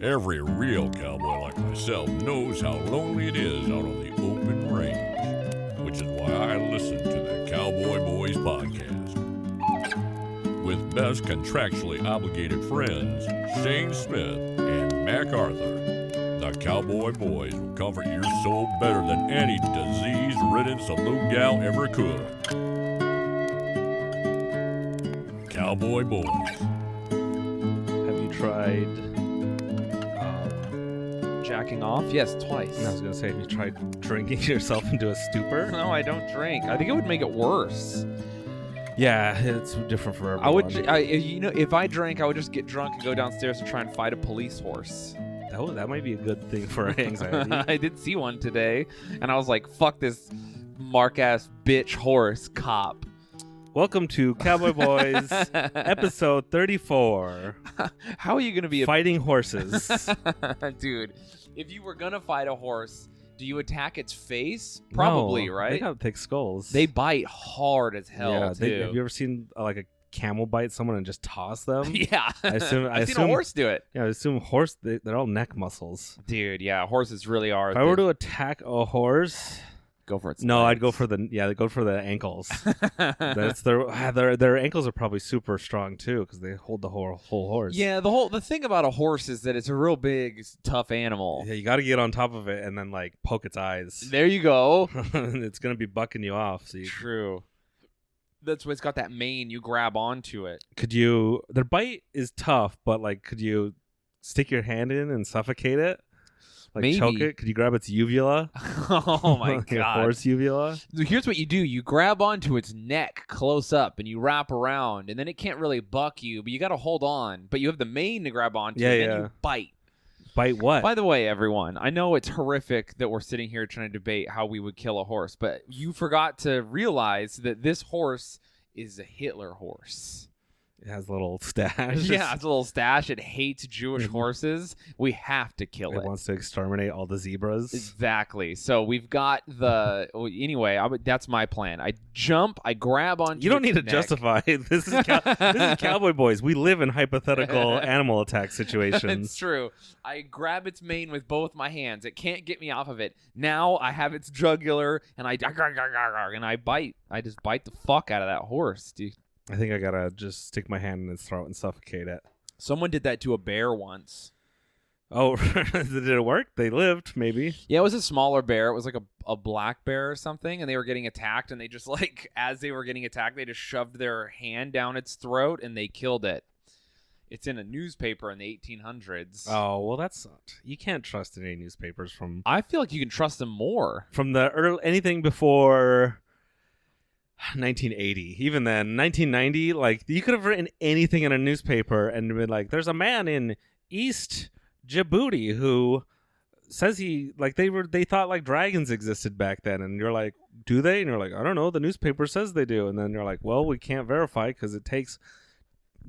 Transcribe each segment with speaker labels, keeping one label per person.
Speaker 1: Every real cowboy like myself knows how lonely it is out on the open range, which is why I listen to the Cowboy Boys podcast. With best contractually obligated friends, Shayne Smith and Mac Arthur, the Cowboy Boys will comfort your soul better than any disease-ridden saloon gal ever could. Cowboy Boys.
Speaker 2: Have you tried
Speaker 3: jacking off? Yes, twice.
Speaker 2: I was going to say, have you tried drinking yourself into a stupor?
Speaker 3: No, I don't drink. I think it would make it worse.
Speaker 2: Yeah, it's different for everyone.
Speaker 3: If I drank, I would just get drunk and go downstairs and try and fight a police horse.
Speaker 2: That might be a good thing for anxiety.
Speaker 3: I did see one today, and I was like, fuck this mark-ass bitch horse cop.
Speaker 2: Welcome to Cowboy Boys, episode 34.
Speaker 3: How are you going to be
Speaker 2: Fighting horses.
Speaker 3: Dude, if you were going to fight a horse, do you attack its face? Probably,
Speaker 2: No,
Speaker 3: right?
Speaker 2: They got thick skulls.
Speaker 3: They bite hard as hell, too.
Speaker 2: Have you ever seen like a camel bite someone and just toss them?
Speaker 3: Yeah.
Speaker 2: I've
Speaker 3: seen a horse do it.
Speaker 2: Yeah, I assume horse, they're all neck muscles.
Speaker 3: Dude, yeah, horses really are.
Speaker 2: If I were to attack a horse...
Speaker 3: Go for it.
Speaker 2: No, I'd go for the ankles. That's their ankles are probably super strong too because they hold the whole horse.
Speaker 3: Yeah, the thing about a horse is that it's a real big, tough animal.
Speaker 2: Yeah, you got to get on top of it and then like poke its eyes.
Speaker 3: There you go.
Speaker 2: It's gonna be bucking you off. So
Speaker 3: True. That's why it's got that mane. You grab onto it.
Speaker 2: Their bite is tough, but like, could you stick your hand in and suffocate it? Like
Speaker 3: Maybe.
Speaker 2: Choke it? Could you grab its uvula?
Speaker 3: Oh my
Speaker 2: Like
Speaker 3: god.
Speaker 2: a horse uvula?
Speaker 3: Here's what you do. You grab onto its neck close up and you wrap around, and then it can't really buck you, but you got to hold on. But you have the mane to grab onto, and then you bite.
Speaker 2: Bite what?
Speaker 3: By the way, everyone, I know it's horrific that we're sitting here trying to debate how we would kill a horse, but you forgot to realize that this horse is a Hitler horse.
Speaker 2: It has a little stash.
Speaker 3: Yeah, it's a little stash. It hates Jewish horses. We have to kill it.
Speaker 2: It wants to exterminate all the zebras.
Speaker 3: Exactly. So we've got anyway, that's my plan. I jump, I grab onto
Speaker 2: You don't need to
Speaker 3: neck.
Speaker 2: justify. This is Cowboy Boys. We live in hypothetical animal attack situations.
Speaker 3: It's true. I grab its mane with both my hands. It can't get me off of it. Now I have its jugular, and I bite. I just bite the fuck out of that horse, dude.
Speaker 2: I think I gotta just stick my hand in its throat and suffocate it.
Speaker 3: Someone did that to a bear once.
Speaker 2: Oh, did it work? They lived, maybe.
Speaker 3: Yeah, it was a smaller bear. It was like a black bear or something, and they were getting attacked, and they just as they were getting attacked, they just shoved their hand down its throat, and they killed it. It's in a newspaper in the 1800s.
Speaker 2: Oh, well, you can't trust any newspapers from...
Speaker 3: I feel like you can trust them more.
Speaker 2: From anything before... 1980. Even then, 1990, like, you could have written anything in a newspaper and been like, there's a man in East Djibouti who says they thought like dragons existed back then, and you're like, do they? And you're like, I don't know, the newspaper says they do. And then you're like, well, we can't verify because it takes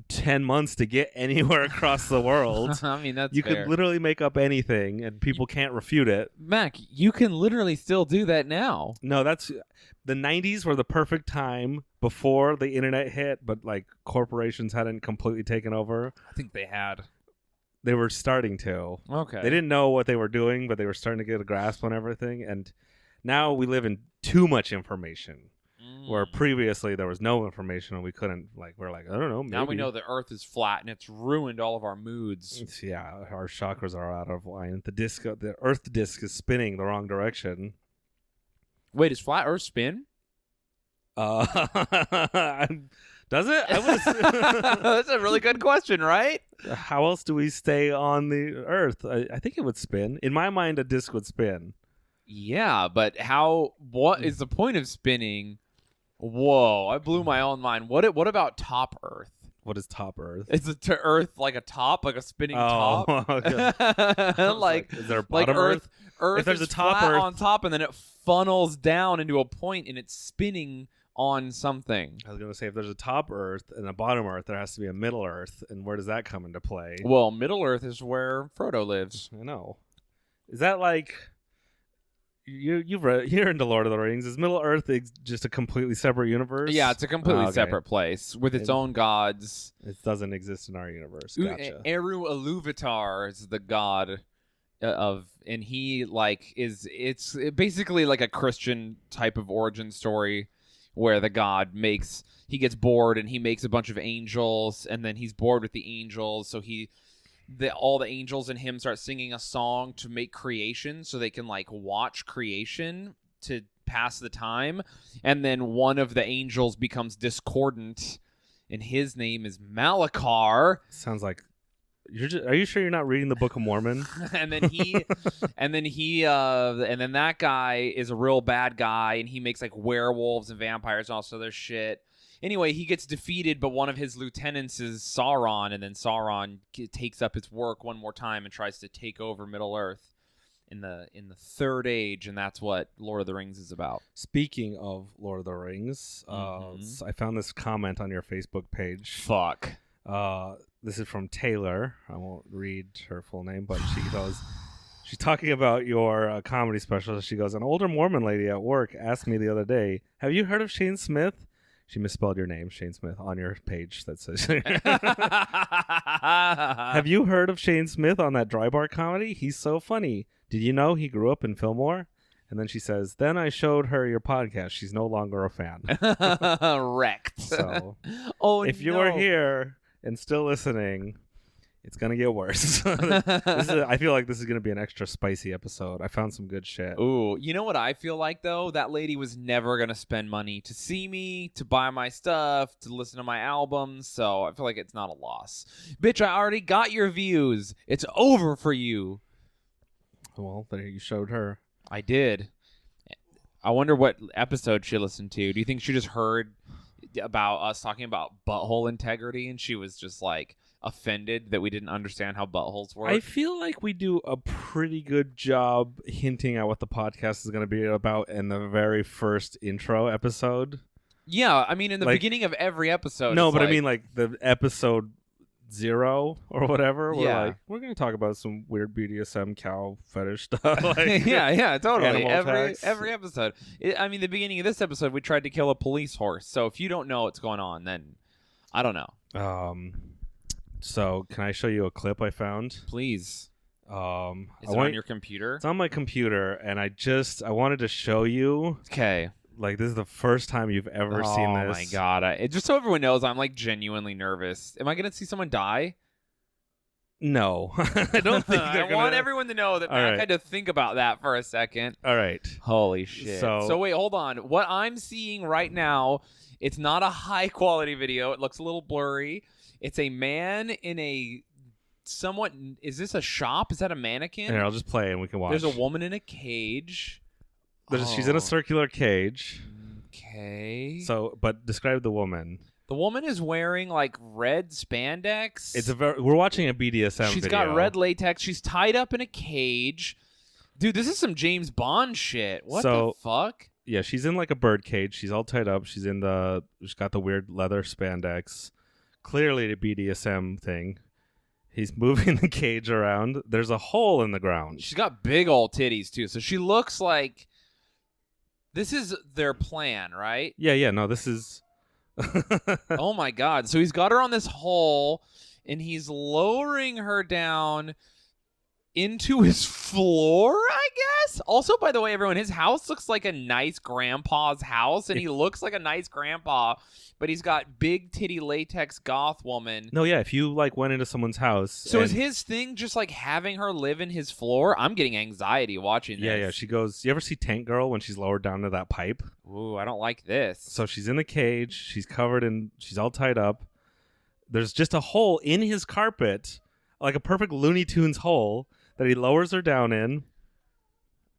Speaker 2: 10 months to get anywhere across the world.
Speaker 3: I mean, that's
Speaker 2: you
Speaker 3: fair.
Speaker 2: could literally make up anything and people can't refute it.
Speaker 3: Mac, you can literally still do that now.
Speaker 2: No, the 90s were the perfect time before the internet hit, but like corporations hadn't completely taken over.
Speaker 3: I think they had.
Speaker 2: They were starting to.
Speaker 3: Okay.
Speaker 2: They didn't know what they were doing, but they were starting to get a grasp on everything. And now we live in too much information. Where previously there was no information and we couldn't, we're like, I don't know. Maybe.
Speaker 3: Now we know the Earth is flat and it's ruined all of our moods.
Speaker 2: Yeah, our chakras are out of line. The Earth disc is spinning the wrong direction.
Speaker 3: Wait, does flat Earth spin?
Speaker 2: Does it?
Speaker 3: That's a really good question, right?
Speaker 2: How else do we stay on the Earth? I think it would spin. In my mind, a disc would spin.
Speaker 3: Yeah, but what is the point of spinning? Whoa, I blew my own mind. What about top Earth?
Speaker 2: What is top Earth?
Speaker 3: Is it to Earth like a top, like a spinning top?
Speaker 2: Okay. Is there a bottom Earth?
Speaker 3: Earth
Speaker 2: if there's
Speaker 3: is
Speaker 2: a top
Speaker 3: flat
Speaker 2: Earth
Speaker 3: on top, and then it funnels down into a point, and it's spinning on something.
Speaker 2: I was going to say, if there's a top Earth and a bottom Earth, there has to be a middle Earth. And where does that come into play?
Speaker 3: Well, Middle Earth is where Frodo lives.
Speaker 2: I know. Is that like... you're into Lord of the Rings. Is Middle Earth just a completely separate universe?
Speaker 3: Yeah, it's a completely
Speaker 2: Okay.
Speaker 3: separate place with its own gods.
Speaker 2: It doesn't exist in our universe. Gotcha.
Speaker 3: Eru Iluvatar is the god of, and he it's basically like a Christian type of origin story where the god he gets bored and he makes a bunch of angels, and then he's bored with the angels, so all the angels in him start singing a song to make creation so they can watch creation to pass the time, and then one of the angels becomes discordant and his name is Malachar.
Speaker 2: Sounds like are you sure you're not reading the Book of Mormon?
Speaker 3: and then that guy is a real bad guy, and he makes werewolves and vampires and all this other shit. Anyway, he gets defeated, but one of his lieutenants is Sauron, and then Sauron takes up his work one more time and tries to take over Middle Earth in the Third Age, and that's what Lord of the Rings is about.
Speaker 2: Speaking of Lord of the Rings, I found this comment on your Facebook page.
Speaker 3: Fuck.
Speaker 2: This is from Taylor. I won't read her full name, but she goes, she's talking about your comedy special. She goes, an older Mormon lady at work asked me the other day, have you heard of Shayne Smith? She misspelled your name, Shayne Smith, on your page that says, have you heard of Shayne Smith on that Dry Bar comedy? He's so funny. Did you know he grew up in Fillmore? And then she says, then I showed her your podcast. She's no longer a fan.
Speaker 3: Wrecked.
Speaker 2: So if
Speaker 3: no.
Speaker 2: you're here and still listening, it's going to get worse. I feel like this is going to be an extra spicy episode. I found some good shit.
Speaker 3: Ooh, you know what I feel like, though? That lady was never going to spend money to see me, to buy my stuff, to listen to my albums, so I feel like it's not a loss. Bitch, I already got your views. It's over for you.
Speaker 2: Well, there you showed her.
Speaker 3: I did. I wonder what episode she listened to. Do you think she just heard about us talking about butthole integrity and she was just offended that we didn't understand how buttholes work?
Speaker 2: I feel like we do a pretty good job hinting at what the podcast is going to be about in the very first intro episode.
Speaker 3: Yeah, I mean in the beginning of every episode.
Speaker 2: No, but I mean the episode 0 or whatever.
Speaker 3: Yeah.
Speaker 2: We're going to talk about some weird BDSM cow fetish stuff.
Speaker 3: Yeah, totally.
Speaker 2: Every
Speaker 3: episode. The beginning of this episode, we tried to kill a police horse. So if you don't know what's going on, then I don't know.
Speaker 2: So can I show you a clip I found?
Speaker 3: Please. Is it on your computer?
Speaker 2: It's on my computer, and I wanted to show you.
Speaker 3: Okay.
Speaker 2: This is the first time you've ever seen this.
Speaker 3: Oh my god! Just so everyone knows, I'm genuinely nervous. Am I going to see someone die?
Speaker 2: No, I don't think they're
Speaker 3: I want everyone to know that Mac had to think about that for a second.
Speaker 2: All right.
Speaker 3: Holy shit. So wait, hold on. What I'm seeing right now, it's not a high quality video. It looks a little blurry. It's a man in a somewhat... Is this a shop? Is that a mannequin?
Speaker 2: Here, I'll just play and we can watch.
Speaker 3: There's a woman in a cage.
Speaker 2: She's in a circular cage.
Speaker 3: Okay.
Speaker 2: So, but describe the woman.
Speaker 3: The woman is wearing red spandex.
Speaker 2: We're watching a BDSM video.
Speaker 3: She's got red latex. She's tied up in a cage. Dude, this is some James Bond shit. What the fuck?
Speaker 2: Yeah, she's in a bird cage. She's all tied up. She's got the weird leather spandex. Clearly a BDSM thing. He's moving the cage around. There's a hole in the ground.
Speaker 3: She's got big old titties too. So she looks like this is their plan, right?
Speaker 2: Yeah. No, this is.
Speaker 3: Oh my god! So he's got her on this hole, and he's lowering her down into his floor, I guess. Also, by the way, everyone, his house looks like a nice grandpa's house, and he looks like a nice grandpa, but he's got big titty latex goth woman.
Speaker 2: No, yeah, if you went into someone's house.
Speaker 3: So is his thing just having her live in his floor? I'm getting anxiety watching this.
Speaker 2: Yeah, she goes, you ever see Tank Girl when she's lowered down to that pipe?
Speaker 3: Ooh, I don't like this.
Speaker 2: So she's in the cage, she's she's all tied up. There's just a hole in his carpet, like a perfect Looney Tunes hole, that he lowers her down in.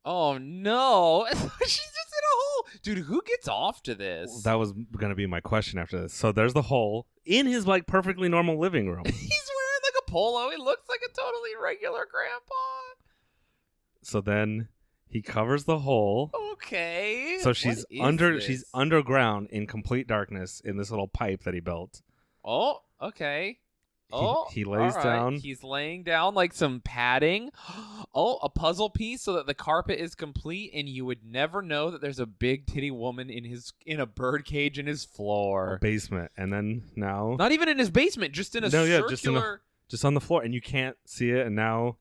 Speaker 3: Oh no. She's just in a hole. Dude, who gets off to this?
Speaker 2: That was going to be my question after this. So there's the hole in his perfectly normal living room.
Speaker 3: He's wearing a polo. He looks like a totally regular grandpa.
Speaker 2: So then he covers the hole.
Speaker 3: Okay.
Speaker 2: So she's underground in complete darkness in this little pipe that he built.
Speaker 3: Oh, okay. Oh,
Speaker 2: he lays
Speaker 3: all right.
Speaker 2: down.
Speaker 3: He's laying down like some padding. Oh, a puzzle piece so that the carpet is complete, and you would never know that there's a big titty woman in a bird cage in his floor.
Speaker 2: A basement, and then now
Speaker 3: Not even in his basement, just in a circular.
Speaker 2: just on the floor, and you can't see it. And now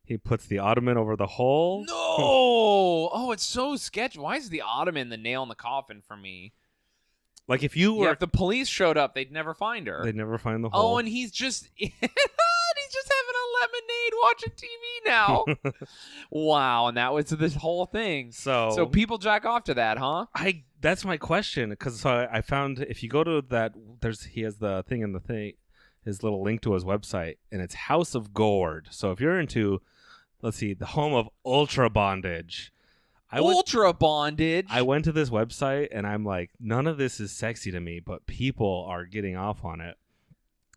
Speaker 2: he puts the ottoman over the hole.
Speaker 3: No! Oh, it's so sketchy. Why is the ottoman the nail in the coffin for me?
Speaker 2: Like if you were,
Speaker 3: Yeah, if the police showed up, they'd never find her.
Speaker 2: they'd never find the hole.
Speaker 3: Oh, and he's just he's just having a lemonade watching TV now. Wow, and that was this whole thing. So people jack off to that, huh?
Speaker 2: That's my question, because I found if you go to that, he has the thing in the thing, his little link to his website, and it's House of Gourd. So if you're into, let's see, the home of ultra bondage.
Speaker 3: Ultra bondage.
Speaker 2: I went to this website and I'm like, none of this is sexy to me, but people are getting off on it.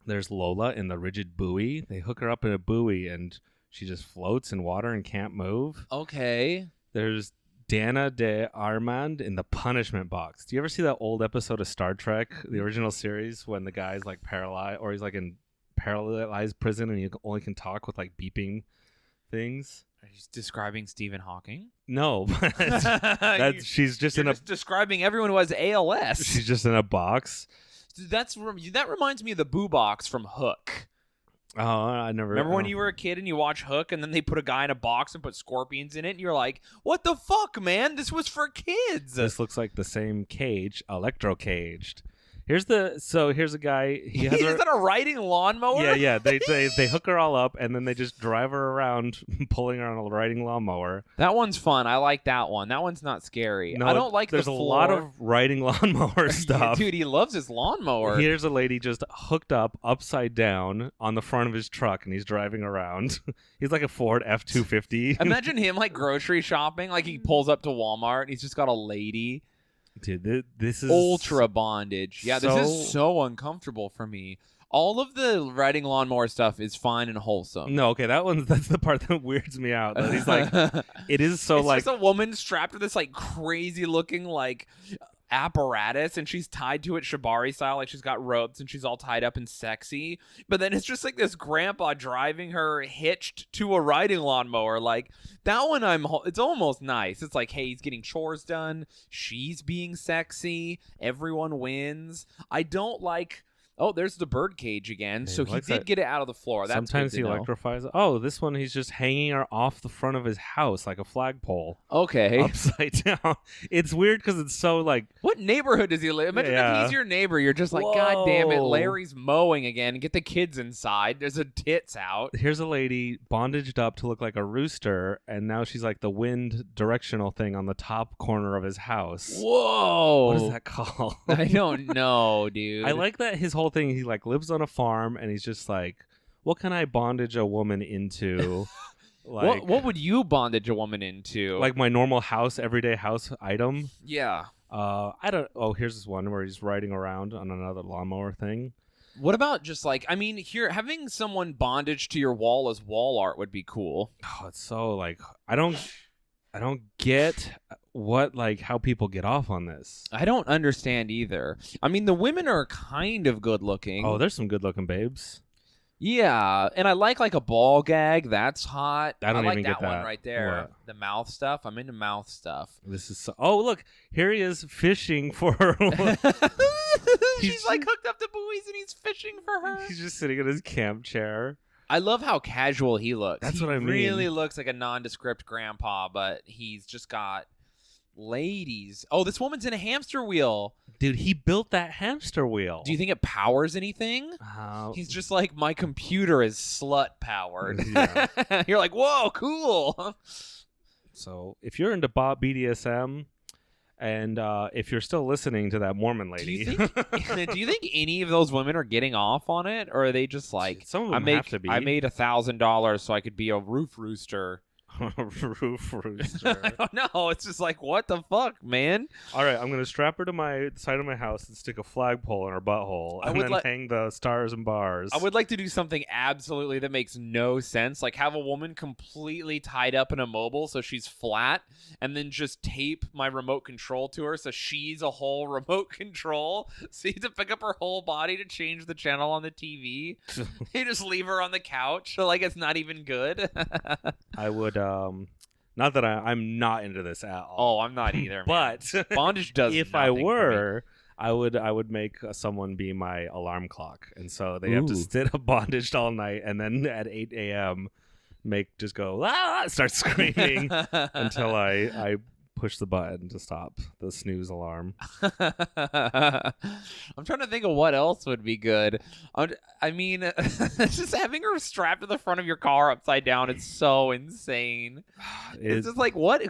Speaker 2: There's Lola in the rigid buoy. They hook her up in a buoy and she just floats in water and can't move.
Speaker 3: Okay.
Speaker 2: There's Dana de Armand in the punishment box. Do you ever see that old episode of Star Trek, the original series, when the guy's like paralyzed, or he's like in paralyzed prison and he only can talk with like beeping things?
Speaker 3: He's describing Stephen Hawking.
Speaker 2: No, she's just
Speaker 3: describing everyone who has ALS.
Speaker 2: She's just in a box.
Speaker 3: That reminds me of the Boo Box from Hook.
Speaker 2: Oh, I never
Speaker 3: remember when you were a kid and you watch Hook and then they put a guy in a box and put scorpions in it and you're like, what the fuck, man? This was for kids.
Speaker 2: This looks like the same cage, electro caged. Here's a guy. He has
Speaker 3: Is that a riding lawnmower?
Speaker 2: Yeah. They hook her all up and then they just drive her around, pulling her on a riding lawnmower.
Speaker 3: That one's fun. I like that one. That one's not scary.
Speaker 2: No,
Speaker 3: I don't like.
Speaker 2: There's a lot of riding lawnmower stuff.
Speaker 3: Dude, he loves his lawnmower.
Speaker 2: Here's a lady just hooked up upside down on the front of his truck and he's driving around. He's like a Ford F-250.
Speaker 3: Imagine him like grocery shopping. Like he pulls up to Walmart and he's just got a lady.
Speaker 2: Dude, this is
Speaker 3: ultra bondage. Yeah, this is so uncomfortable for me. All of the riding lawnmower stuff is fine and wholesome.
Speaker 2: No, okay, that's the part that weirds me out. That he's like, it is so
Speaker 3: it's
Speaker 2: like
Speaker 3: just a woman strapped to this like crazy looking like apparatus and she's tied to it shibari style, like she's got ropes and she's all tied up and sexy, but then it's just like this grandpa driving her hitched to a riding lawnmower. Like that one, it's almost nice. It's like, hey, he's getting chores done, she's being sexy, everyone wins. I don't like, oh, there's the bird cage again. So he did get it out of the floor. That's
Speaker 2: sometimes he electrifies. Oh, this one he's just hanging her off the front of his house like a flagpole.
Speaker 3: Okay.
Speaker 2: Upside down. It's weird because it's so like.
Speaker 3: What neighborhood does he live? Imagine if he's your neighbor. You're just like, God damn it, Larry's mowing again. Get the kids inside. There's a tits out.
Speaker 2: Here's a lady bondaged up to look like a rooster, and now she's like the wind directional thing on the top corner of his house.
Speaker 3: Whoa.
Speaker 2: What is that called?
Speaker 3: I don't know, dude.
Speaker 2: I like that his whole thing, he like lives on a farm and he's just like, what can I bondage a woman into? Like,
Speaker 3: what would you bondage a woman into?
Speaker 2: Like my normal house, everyday house item?
Speaker 3: Yeah.
Speaker 2: Here's this one where he's riding around on another lawnmower thing.
Speaker 3: What about just like, I mean, here, having someone bondage to your wall as wall art would be cool.
Speaker 2: Oh, it's so like, I don't get how people get off on this.
Speaker 3: I don't understand either. I mean, the women are kind of good looking.
Speaker 2: Oh, there's some good looking babes.
Speaker 3: Yeah, and I like a ball gag. That's hot.
Speaker 2: I don't
Speaker 3: like
Speaker 2: even get that
Speaker 3: one right there.
Speaker 2: What?
Speaker 3: The mouth stuff. I'm into mouth stuff.
Speaker 2: This is so. Oh, look, here he is fishing for her.
Speaker 3: She's like hooked up to buoys and he's fishing for her.
Speaker 2: He's just sitting in his camp chair.
Speaker 3: I love how casual he looks.
Speaker 2: That's what I mean.
Speaker 3: He really looks like a nondescript grandpa, but he's just got ladies. Oh, this woman's in a hamster wheel.
Speaker 2: Dude, he built that hamster wheel.
Speaker 3: Do you think it powers anything? He's just like, my computer is slut powered.
Speaker 2: Yeah.
Speaker 3: You're like, whoa, cool.
Speaker 2: So if you're into BDSM, and if you're still listening to that Mormon lady,
Speaker 3: do you think any of those women are getting off on it, or are they just like,
Speaker 2: some of them have to be.
Speaker 3: I made $1,000 so I could be a roof rooster?
Speaker 2: Roof rooster.
Speaker 3: I don't know. It's just like, what the fuck, man?
Speaker 2: All right, I'm gonna strap her to the side of my house and stick a flagpole in her butthole, and then hang the stars and bars.
Speaker 3: I would like to do something absolutely that makes no sense, like have a woman completely tied up in a mobile so she's flat, and then just tape my remote control to her so she's a whole remote control. So you have to pick up her whole body to change the channel on the TV. You just leave her on the couch, so like it's not even good.
Speaker 2: I would not that I'm not into this at all.
Speaker 3: Oh, I'm not either.
Speaker 2: But
Speaker 3: bondage does.
Speaker 2: if I were, I would make someone be my alarm clock, and so they have to sit up bondaged all night, and then at 8 a.m. just go start screaming until I push the button to stop the snooze alarm.
Speaker 3: I'm trying to think of what else would be good. I mean, just having her strapped to the front of your car upside down, it's so insane. It's just like, what?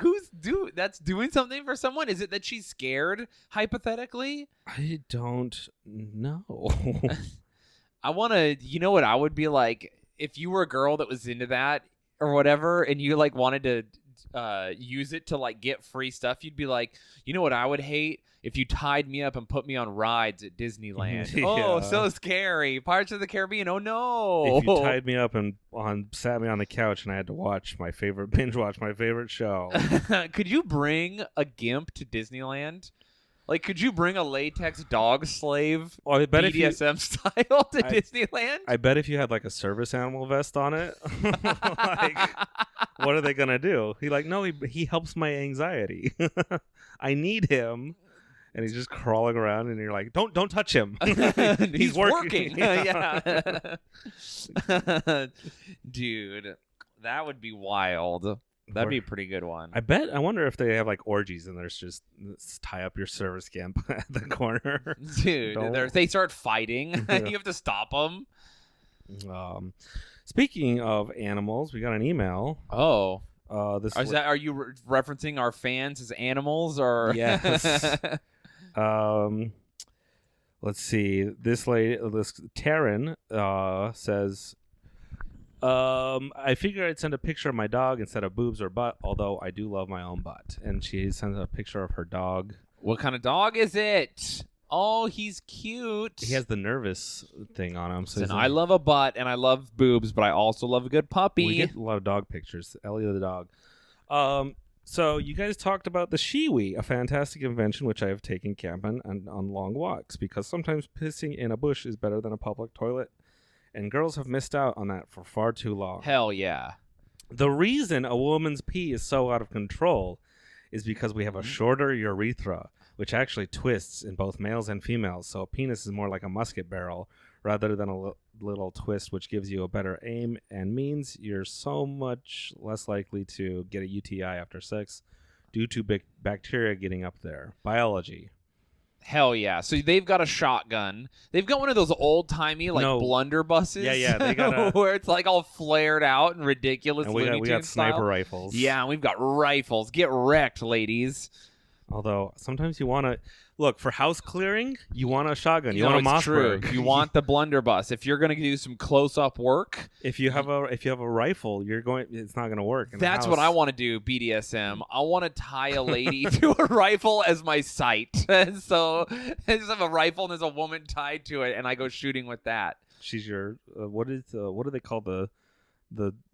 Speaker 3: That's doing something for someone? Is it that she's scared, hypothetically?
Speaker 2: I don't know.
Speaker 3: I want to, you know what I would be like if you were a girl that was into that or whatever, and you like wanted to use it to like get free stuff, you'd be like, you know what I would hate? If you tied me up and put me on rides at Disneyland.
Speaker 2: Yeah.
Speaker 3: Oh, so scary. Pirates of the Caribbean. Oh no.
Speaker 2: If you tied me up and sat me on the couch and I had to binge watch my favorite show.
Speaker 3: Could you bring a GIMP to Disneyland? Like, could you bring a latex dog slave BDSM style to Disneyland?
Speaker 2: I bet if you had like a service animal vest on it, like, what are they gonna do? He helps my anxiety. I need him, and he's just crawling around, and you're like, don't touch him.
Speaker 3: He's working. Yeah. Dude, that would be wild. That'd be a pretty good one.
Speaker 2: I wonder if they have like orgies and there's just tie up your service GIMP at the corner.
Speaker 3: Dude, they start fighting. You have to stop them.
Speaker 2: Speaking of animals, we got an email.
Speaker 3: Oh.
Speaker 2: Are
Speaker 3: you referencing our fans as animals or?
Speaker 2: Yes. Let's see. This Taryn says, I figured I'd send a picture of my dog instead of boobs or butt, although I do love my own butt. And she sends a picture of her dog.
Speaker 3: What kind of dog is it? Oh, he's cute.
Speaker 2: He has the nervous thing on him. So
Speaker 3: I love a butt and I love boobs, but I also love a good puppy.
Speaker 2: We get a lot of dog pictures. Ellie the dog. So you guys talked about the Shiwi, a fantastic invention which I have taken camping and on long walks, because sometimes pissing in a bush is better than a public toilet. And girls have missed out on that for far too long.
Speaker 3: Hell yeah.
Speaker 2: The reason a woman's pee is so out of control is because we have a shorter urethra, which actually twists in both males and females. So a penis is more like a musket barrel rather than a little twist, which gives you a better aim and means you're so much less likely to get a UTI after sex due to bacteria getting up there. Biology.
Speaker 3: Hell yeah. So they've got a shotgun. They've got one of those old-timey, like, blunderbusses.
Speaker 2: Yeah, they got
Speaker 3: where it's, like, all flared out and ridiculous.
Speaker 2: And we got sniper rifles.
Speaker 3: Yeah, and we've got rifles. Get wrecked, ladies.
Speaker 2: Although, sometimes you want to... Look, for house clearing, you want a shotgun. You want a Mossberg.
Speaker 3: True. You want the blunderbuss. If you're going to do some close-up work...
Speaker 2: If you have a rifle, it's not going to work.
Speaker 3: That's what I want to do, BDSM. I want to tie a lady to a rifle as my sight. And so I just have a rifle and there's a woman tied to it, and I go shooting with that.
Speaker 2: She's your... what do they call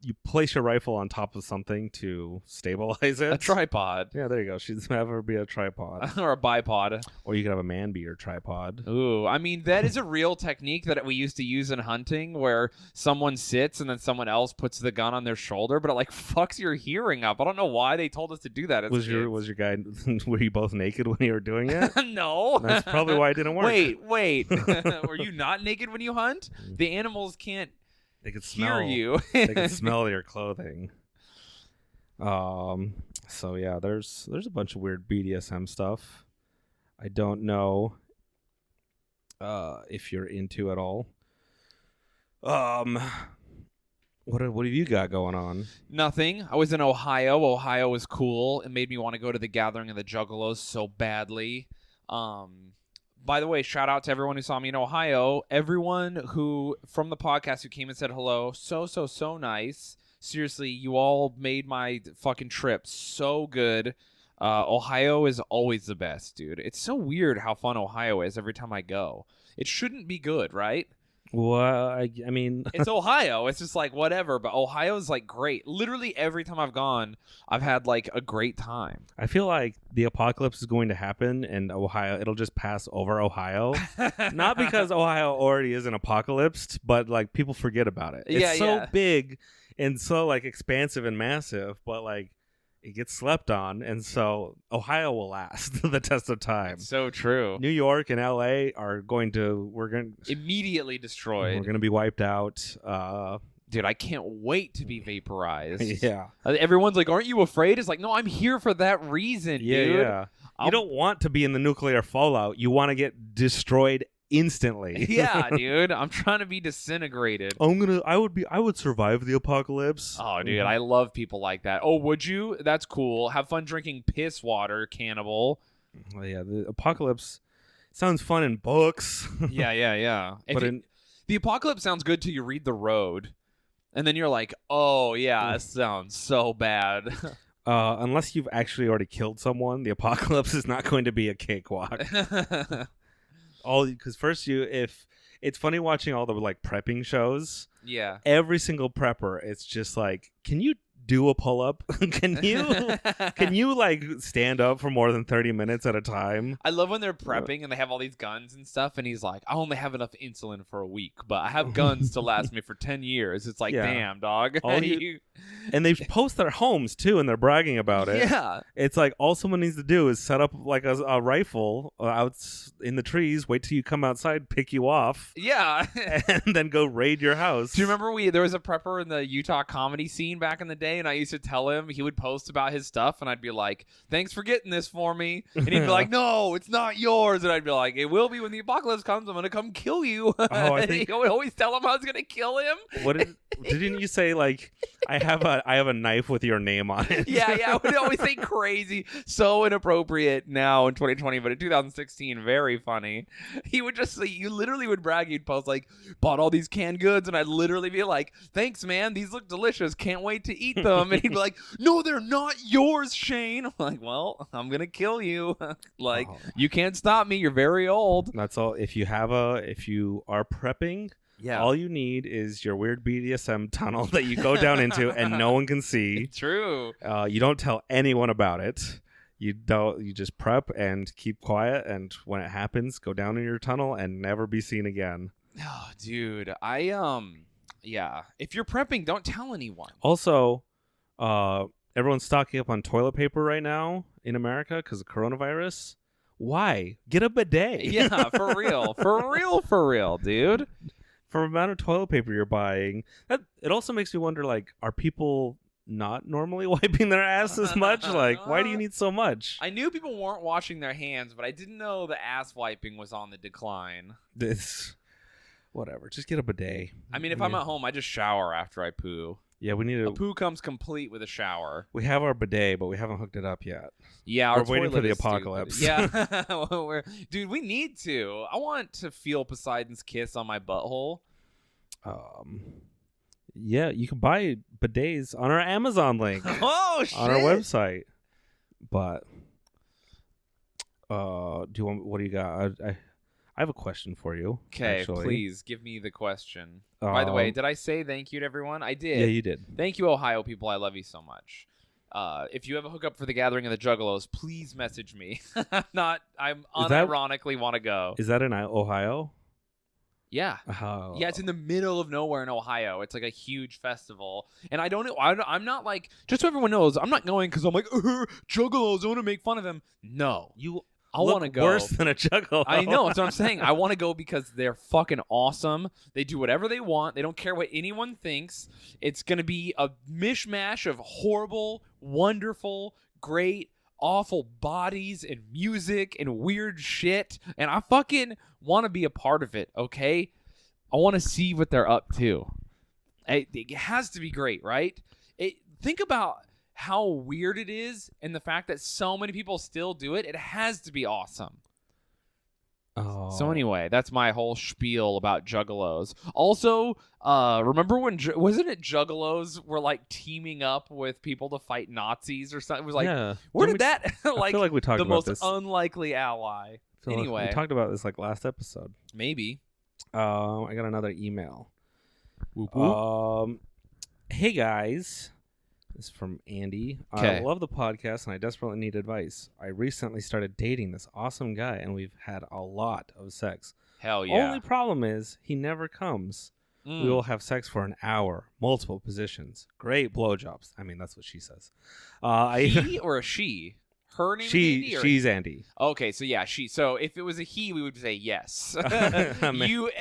Speaker 2: you place your rifle on top of something to stabilize it?
Speaker 3: A tripod.
Speaker 2: Yeah, there you go. She's have her be a tripod.
Speaker 3: Or a bipod.
Speaker 2: Or you could have a man be your tripod.
Speaker 3: Ooh, I mean, that is a real technique that we used to use in hunting, where someone sits and then someone else puts the gun on their shoulder, but it like fucks your hearing up. I don't know why they told us to do that as
Speaker 2: Was your guy, were you both naked when you were doing it?
Speaker 3: No.
Speaker 2: That's probably why it didn't work.
Speaker 3: Wait. Were you not naked when you hunt? The animals can't
Speaker 2: They could smell
Speaker 3: you.
Speaker 2: They could smell your clothing. So yeah, there's a bunch of weird BDSM stuff. I don't know if you're into it all. What have you got going on?
Speaker 3: Nothing. I was in Ohio. Ohio was cool. It made me want to go to the Gathering of the Juggalos so badly. By the way, shout out to everyone who saw me in Ohio. Everyone who from the podcast who came and said hello. So nice. Seriously, you all made my fucking trip so good. Ohio is always the best, dude. It's so weird how fun Ohio is every time I go. It shouldn't be good, right?
Speaker 2: Well, I mean,
Speaker 3: It's Ohio. It's just like whatever, but Ohio's like great. Literally every time I've gone, I've had like a great time.
Speaker 2: I feel like the apocalypse is going to happen and Ohio, it'll just pass over Ohio. Not because Ohio already is an apocalypse, but like people forget about it. It's
Speaker 3: Yeah,
Speaker 2: so
Speaker 3: yeah.
Speaker 2: big and so like expansive and massive, but like it gets slept on, and so Ohio will last the test of time.
Speaker 3: It's so true.
Speaker 2: New York and LA are
Speaker 3: Immediately destroyed.
Speaker 2: we're going to be wiped out.
Speaker 3: Dude, I can't wait to be vaporized.
Speaker 2: Yeah.
Speaker 3: Everyone's like, aren't you afraid? It's like, no, I'm here for that reason,
Speaker 2: Yeah,
Speaker 3: dude.
Speaker 2: yeah. You don't want to be in the nuclear fallout. You want to get destroyed instantly.
Speaker 3: Yeah, dude. I'm trying to be disintegrated.
Speaker 2: I would survive the apocalypse.
Speaker 3: Oh, dude, I love people like that. Oh, would you? That's cool. Have fun drinking piss water, cannibal.
Speaker 2: Well, yeah, the apocalypse sounds fun in books.
Speaker 3: Yeah.
Speaker 2: But
Speaker 3: The apocalypse sounds good till you read The Road. And then you're like, oh, yeah, that sounds so bad.
Speaker 2: unless you've actually already killed someone, the apocalypse is not going to be a cakewalk. Because first if it's funny watching all the like prepping shows.
Speaker 3: Yeah.
Speaker 2: Every single prepper, it's just like, can you do a pull-up? Can you like stand up for more than 30 minutes at a time?
Speaker 3: I love when they're prepping and they have all these guns and stuff, and he's like, I only have enough insulin for a week, but I have guns to last me for 10 years. It's like,
Speaker 2: Yeah.
Speaker 3: damn, dog.
Speaker 2: And they post their homes too, and they're bragging about it.
Speaker 3: Yeah.
Speaker 2: It's like all someone needs to do is set up like a rifle out in the trees, wait till you come outside, pick you off,
Speaker 3: Yeah.
Speaker 2: and then go raid your house.
Speaker 3: Do you remember there was a prepper in the Utah comedy scene back in the day, and I used to tell him, he would post about his stuff, and I'd be like, thanks for getting this for me. And he'd be like, no, it's not yours. And I'd be like, it will be when the apocalypse comes. I'm going to come kill you.
Speaker 2: I think-
Speaker 3: He would always tell him I was going to kill him.
Speaker 2: Didn't you say like I have a knife with your name on it?
Speaker 3: Yeah, I would always say crazy. So inappropriate now in 2020, but in 2016, very funny. He would just, you literally would brag. You'd post like, bought all these canned goods, and I'd literally be like, thanks, man. These look delicious. Can't wait to eat them. And he'd be like, no, they're not yours, Shayne. I'm like, well, I'm going to kill you. Like, you can't stop me. You're very old.
Speaker 2: That's all. If you are prepping,
Speaker 3: Yeah.
Speaker 2: all you need is your weird BDSM tunnel that you go down into and no one can see.
Speaker 3: True.
Speaker 2: You don't tell anyone about it. You just prep and keep quiet, and when it happens, go down in your tunnel and never be seen again.
Speaker 3: Oh, dude. Yeah. If you're prepping, don't tell anyone.
Speaker 2: Also, everyone's stocking up on toilet paper right now in America because of coronavirus. Why? Get a bidet.
Speaker 3: Yeah, for real. For real, dude.
Speaker 2: For the amount of toilet paper you're buying. It also makes me wonder, like, are people not normally wiping their ass as much? Like, why do you need so much?
Speaker 3: I knew people weren't washing their hands, but I didn't know the ass wiping was on the decline.
Speaker 2: Whatever. Just get a bidet.
Speaker 3: I mean, if I'm at home, I just shower after I poo.
Speaker 2: Yeah, we need
Speaker 3: A
Speaker 2: to.
Speaker 3: poo comes complete with a shower.
Speaker 2: We have our bidet, but we haven't hooked it up yet.
Speaker 3: Yeah, our
Speaker 2: We're waiting for
Speaker 3: toilet
Speaker 2: the
Speaker 3: is stupid.
Speaker 2: apocalypse.
Speaker 3: Yeah, dude, we need to. I want to feel Poseidon's kiss on my butthole.
Speaker 2: Yeah, you can buy bidets on our Amazon link
Speaker 3: Oh shit!
Speaker 2: on our website. But what do you got? I have a question for you.
Speaker 3: Okay,
Speaker 2: actually.
Speaker 3: please give me the question. By the way, did I say thank you to everyone? I did.
Speaker 2: Yeah, you did.
Speaker 3: Thank you, Ohio people. I love you so much. If you have a hookup for the gathering of the Juggalos, please message me. I'm unironically want to go.
Speaker 2: Is that in Ohio?
Speaker 3: Yeah.
Speaker 2: Oh.
Speaker 3: Yeah, it's in the middle of nowhere in Ohio. It's like a huge festival. And I don't know. I'm not like, just so everyone knows, I'm not going because I'm like, Juggalos, I want to make fun of them. No. I want to go.
Speaker 2: Worse than a juggalo.
Speaker 3: I know. That's what I'm saying. I want to go because they're fucking awesome. They do whatever they want. They don't care what anyone thinks. It's going to be a mishmash of horrible, wonderful, great, awful bodies and music and weird shit. And I fucking want to be a part of it, okay? I want to see what they're up to. It has to be great, right? Think about how weird it is and the fact that so many people still do it. It has to be awesome.
Speaker 2: Oh.
Speaker 3: So anyway, that's my whole spiel about juggalos. Also, remember when wasn't it juggalos were like teaming up with people to fight Nazis or something? It was like,
Speaker 2: yeah.
Speaker 3: where
Speaker 2: Didn't
Speaker 3: did that
Speaker 2: I feel like we talked
Speaker 3: the
Speaker 2: about
Speaker 3: most
Speaker 2: this.
Speaker 3: unlikely ally?
Speaker 2: Feel like
Speaker 3: Anyway,
Speaker 2: we talked about this like last episode.
Speaker 3: maybe.
Speaker 2: I got another email.
Speaker 3: Whoop, whoop.
Speaker 2: Hey guys, this is from Andy. I
Speaker 3: Okay.
Speaker 2: love the podcast and I desperately need advice. I recently started dating this awesome guy and we've had a lot of sex.
Speaker 3: Hell yeah.
Speaker 2: Only problem is he never comes.
Speaker 3: Mm.
Speaker 2: We will have sex for an hour, multiple positions, great blowjobs. I mean, that's what she says.
Speaker 3: He or a she? Her name is Andy? Or
Speaker 2: She's Andy.
Speaker 3: Okay, so yeah, she. So if it was a he, we would say yes.
Speaker 2: Man.
Speaker 3: you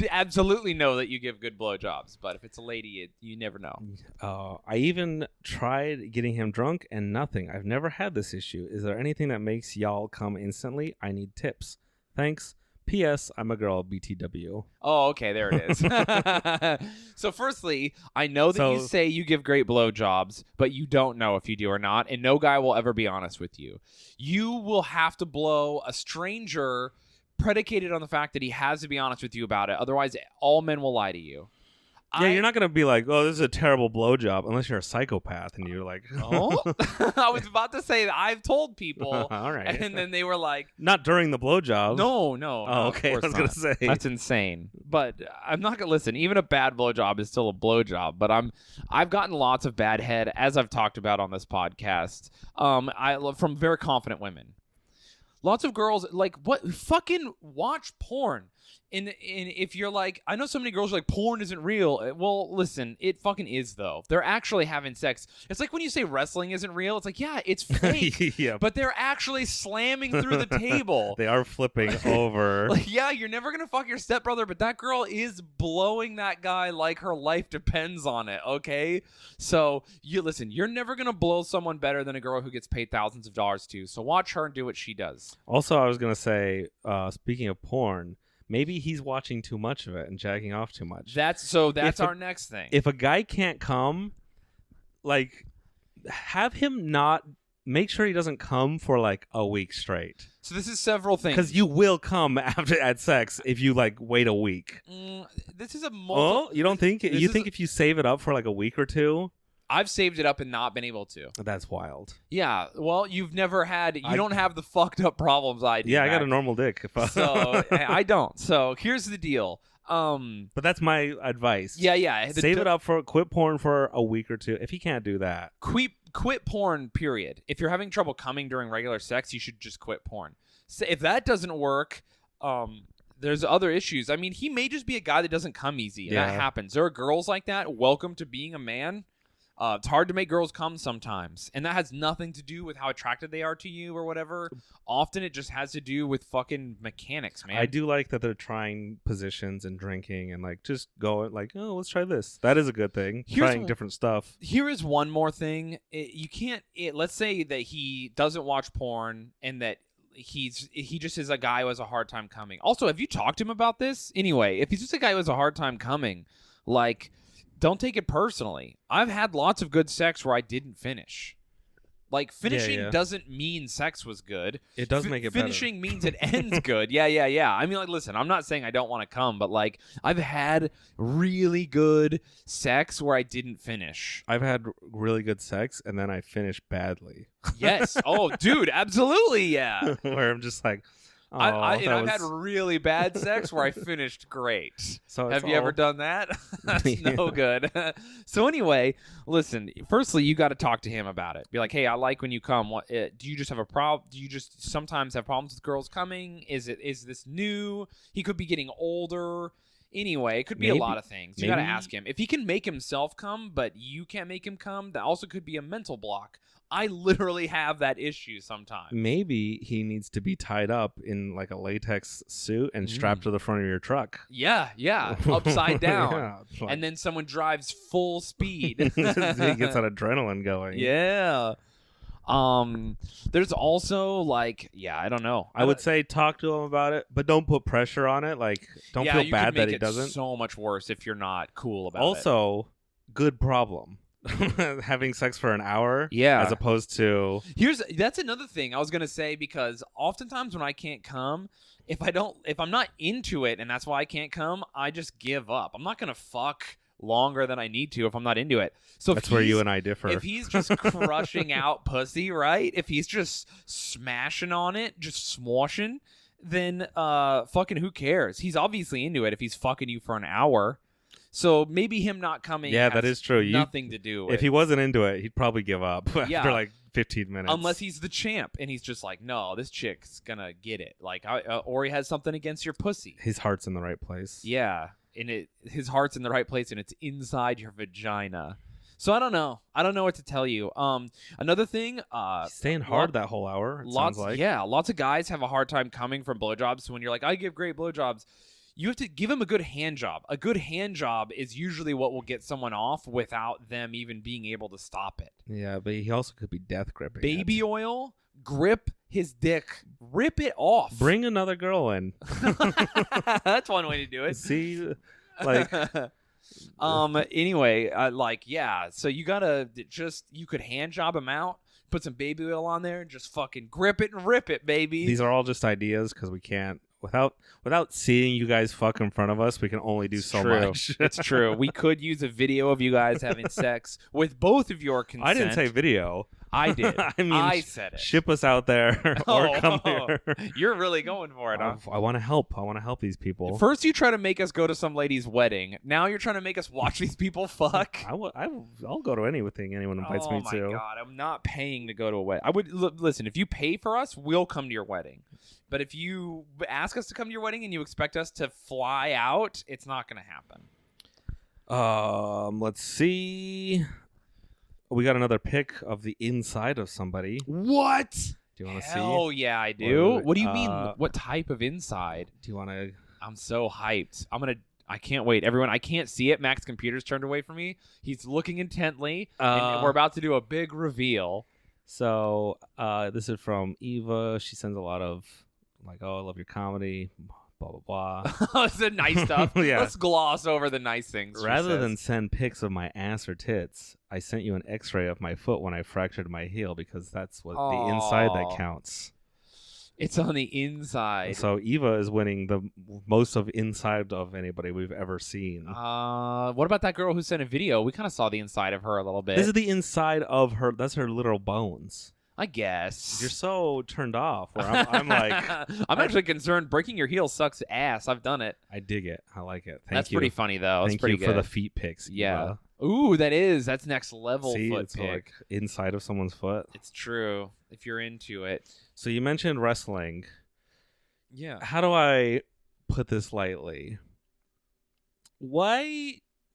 Speaker 3: absolutely know that you give good blowjobs, but if it's a lady, you never know.
Speaker 2: I even tried getting him drunk and nothing. I've never had this issue. Is there anything that makes y'all come instantly? I need tips. Thanks. P.S. I'm a girl. BTW.
Speaker 3: Oh, okay, there it is. So firstly, I know that you say you give great blowjobs, but you don't know if you do or not, and no guy will ever be honest with you. You will have to blow a stranger predicated on the fact that he has to be honest with you about it. Otherwise, all men will lie to you.
Speaker 2: Yeah, you're not going to be like, oh, this is a terrible blowjob, unless you're a psychopath and you're like,
Speaker 3: Oh, I was about to say that I've told people,
Speaker 2: all right.
Speaker 3: and then they were like,
Speaker 2: not during the blowjob.
Speaker 3: no.
Speaker 2: Oh, okay. I
Speaker 3: Of
Speaker 2: was
Speaker 3: course
Speaker 2: going
Speaker 3: not.
Speaker 2: to say.
Speaker 3: That's insane. But I'm not gonna listen. Even a bad blowjob is still a blowjob. But I've gotten lots of bad head, as I've talked about on this podcast. From very confident women. Lots of girls like what fucking watch porn. And if you're like, I know so many girls are like, porn isn't real. Well, listen, it fucking is though. They're actually having sex. It's like when you say wrestling isn't real. It's like, yeah, it's fake.
Speaker 2: Yeah.
Speaker 3: But they're actually slamming through the table.
Speaker 2: They are flipping over.
Speaker 3: Like, yeah, you're never gonna fuck your stepbrother, but that girl is blowing that guy like her life depends on it. Okay, so you listen. You're never gonna blow someone better than a girl who gets paid thousands of dollars to. So watch her and do what she does.
Speaker 2: Also, I was going to say, speaking of porn, maybe he's watching too much of it and jacking off too much.
Speaker 3: That's our next thing.
Speaker 2: If a guy can't come, like, have him not make sure he doesn't come for like a week straight.
Speaker 3: So this is several things.
Speaker 2: Because you will come after at sex if you like wait a week.
Speaker 3: This is a
Speaker 2: Oh, you don't think? You think if you save it up for like a week or two?
Speaker 3: I've saved it up and not been able to.
Speaker 2: That's wild.
Speaker 3: Yeah. Well, you've never had. You don't have the fucked up problems I do.
Speaker 2: Yeah, I got a normal dick.
Speaker 3: So I don't. So here's the deal.
Speaker 2: But that's my advice.
Speaker 3: Yeah.
Speaker 2: Save it up for quit porn for a week or two. If he can't do that,
Speaker 3: quit porn. Period. If you're having trouble coming during regular sex, you should just quit porn. So if that doesn't work, there's other issues. I mean, he may just be a guy that doesn't come easy, and that happens. There are girls like that. Welcome to being a man. It's hard to make girls come sometimes, and that has nothing to do with how attracted they are to you or whatever. Often it just has to do with fucking mechanics, man.
Speaker 2: I do like that they're trying positions and drinking and like just going like, oh, let's try this. That is a good thing. Trying different stuff.
Speaker 3: Here is one more thing. You can't. Let's say that he doesn't watch porn and that he just is a guy who has a hard time coming. Also, have you talked to him about this? Anyway, if he's just a guy who has a hard time coming, like, don't take it personally. I've had lots of good sex where I didn't finish. Like, finishing doesn't mean sex was good.
Speaker 2: It does make it
Speaker 3: finishing
Speaker 2: better.
Speaker 3: means it ends good. Yeah. I mean, like, listen, I'm not saying I don't want to come, but, like, I've had really good sex where I didn't finish.
Speaker 2: I've had really good sex, and then I finished badly.
Speaker 3: Yes. Oh, dude, absolutely, yeah.
Speaker 2: Where I'm just like, oh,
Speaker 3: I've had really bad sex where I finished great.
Speaker 2: So
Speaker 3: have you ever done that? That's no good. So anyway, listen. Firstly, you got to talk to him about it. Be like, hey, I like when you come. What, do you just have a problem? Do you just sometimes have problems with girls coming? Is this new? He could be getting older. Anyway, it could be a lot of things. You got to ask him. If he can make himself come, but you can't make him come, that also could be a mental block. I literally have that issue sometimes.
Speaker 2: Maybe he needs to be tied up in like a latex suit and strapped to the front of your truck.
Speaker 3: Yeah, upside down.
Speaker 2: Yeah,
Speaker 3: and then someone drives full speed.
Speaker 2: He gets that adrenaline going.
Speaker 3: Yeah. There's also like, I don't know.
Speaker 2: I would say talk to him about it, but don't put pressure on it. Like, don't feel bad that he doesn't.
Speaker 3: So much worse if you're not cool about it.
Speaker 2: Also, good problem. having sex for an hour,
Speaker 3: Yeah.
Speaker 2: as opposed to
Speaker 3: That's another thing I was gonna say, because oftentimes when I can't come, if I'm not into it and that's why I can't come, I just give up. I'm not gonna fuck longer than I need to if I'm not into it. So
Speaker 2: that's where you and I differ.
Speaker 3: If he's just crushing out pussy, right? If he's just smashing on it, just smoshing, then fucking who cares? He's obviously into it if he's fucking you for an hour. So maybe him not coming
Speaker 2: Yeah,
Speaker 3: has
Speaker 2: that is true.
Speaker 3: nothing to do with
Speaker 2: If he wasn't into it, he'd probably give up
Speaker 3: Yeah.
Speaker 2: after like 15 minutes.
Speaker 3: unless he's the champ and he's just like, no, this chick's gonna get it. Like, or he has something against your pussy.
Speaker 2: His heart's in the right place.
Speaker 3: Yeah, and his heart's in the right place and it's inside your vagina. So I don't know. I don't know what to tell you. Another thing,
Speaker 2: He's staying hard that whole hour. It sounds like.
Speaker 3: Yeah, lots of guys have a hard time coming from blowjobs. So when you're like, I give great blowjobs, you have to give him a good hand job. A good hand job is usually what will get someone off without them even being able to stop it.
Speaker 2: Yeah, but he also could be death gripping.
Speaker 3: Baby oil, grip his dick, rip it off.
Speaker 2: Bring another girl in.
Speaker 3: That's one way to do it.
Speaker 2: See, like,
Speaker 3: Anyway, so you gotta you could hand job him out, put some baby oil on there, and just fucking grip it and rip it, baby.
Speaker 2: these are all just ideas because we can't. Without seeing you guys fuck in front of us, we can only do so much.
Speaker 3: It's true. We could use a video of you guys having sex with both of your consent.
Speaker 2: I didn't say video.
Speaker 3: I did.
Speaker 2: I mean,
Speaker 3: I said it.
Speaker 2: Ship us out there or come here.
Speaker 3: You're really going for it, huh?
Speaker 2: I want to help. I want to help these people.
Speaker 3: First, you try to make us go to some lady's wedding. Now you're trying to make us watch these people fuck.
Speaker 2: I'll go to anything anyone invites me to.
Speaker 3: Oh my god, I'm not paying to go to a wedding. I would listen. If you pay for us, we'll come to your wedding. But if you ask us to come to your wedding and you expect us to fly out, it's not going to happen.
Speaker 2: Let's see. We got another pic of the inside of somebody.
Speaker 3: What?
Speaker 2: Do you want to see?
Speaker 3: Hell yeah, I do.
Speaker 2: What-
Speaker 3: What do you mean? What type of inside?
Speaker 2: Do you want to?
Speaker 3: I'm so hyped. I can't wait. Everyone, I can't see it. Mac's computer's turned away from me. He's looking intently, and we're about to do a big reveal.
Speaker 2: So this is from Eva. She sends a lot of like, oh, I love your comedy, blah blah blah.
Speaker 3: It's the nice stuff.
Speaker 2: Yeah.
Speaker 3: Let's gloss over the nice things.
Speaker 2: Rather than send pics of my ass or tits, I sent you an X-ray of my foot when I fractured my heel because that's what the inside that counts.
Speaker 3: It's on the inside.
Speaker 2: So Eva is winning the most of inside of anybody we've ever seen.
Speaker 3: What about that girl who sent a video? We kind of saw the inside of her a little bit.
Speaker 2: This is the inside of her. That's her literal bones.
Speaker 3: I guess.
Speaker 2: You're so turned off. Where I'm like,
Speaker 3: I'm actually concerned. Breaking your heel sucks ass. I've done it.
Speaker 2: I dig it. I like it.
Speaker 3: That's pretty funny though.
Speaker 2: Thank
Speaker 3: It's pretty
Speaker 2: you for
Speaker 3: good.
Speaker 2: the feet pics.
Speaker 3: Yeah.
Speaker 2: Eva.
Speaker 3: Ooh, that's next level
Speaker 2: See,
Speaker 3: foot
Speaker 2: it's
Speaker 3: pick.
Speaker 2: like inside of someone's foot.
Speaker 3: It's true. If you're into it.
Speaker 2: So you mentioned wrestling.
Speaker 3: Yeah.
Speaker 2: How do I put this lightly?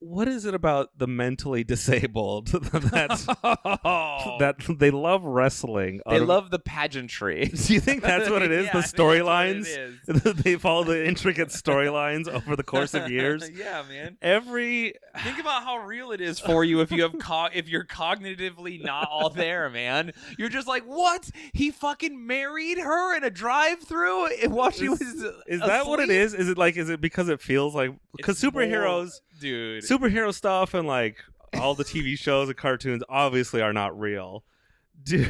Speaker 2: What is it about the mentally disabled that they love wrestling?
Speaker 3: They love the pageantry.
Speaker 2: Do you think that's what it is?
Speaker 3: Yeah,
Speaker 2: The
Speaker 3: I think that's what
Speaker 2: storylines?
Speaker 3: it is.
Speaker 2: They follow the intricate storylines over the course of years.
Speaker 3: Yeah, man.
Speaker 2: Think
Speaker 3: about how real it is for you if you have if you're cognitively not all there, man. You're just like, what? He fucking married her in a drive-through while she was
Speaker 2: Is that what it
Speaker 3: asleep?
Speaker 2: is? Is it because it feels like because
Speaker 3: It's
Speaker 2: superheroes,
Speaker 3: dude.
Speaker 2: superhero stuff and like all the TV shows and cartoons obviously are not real. Do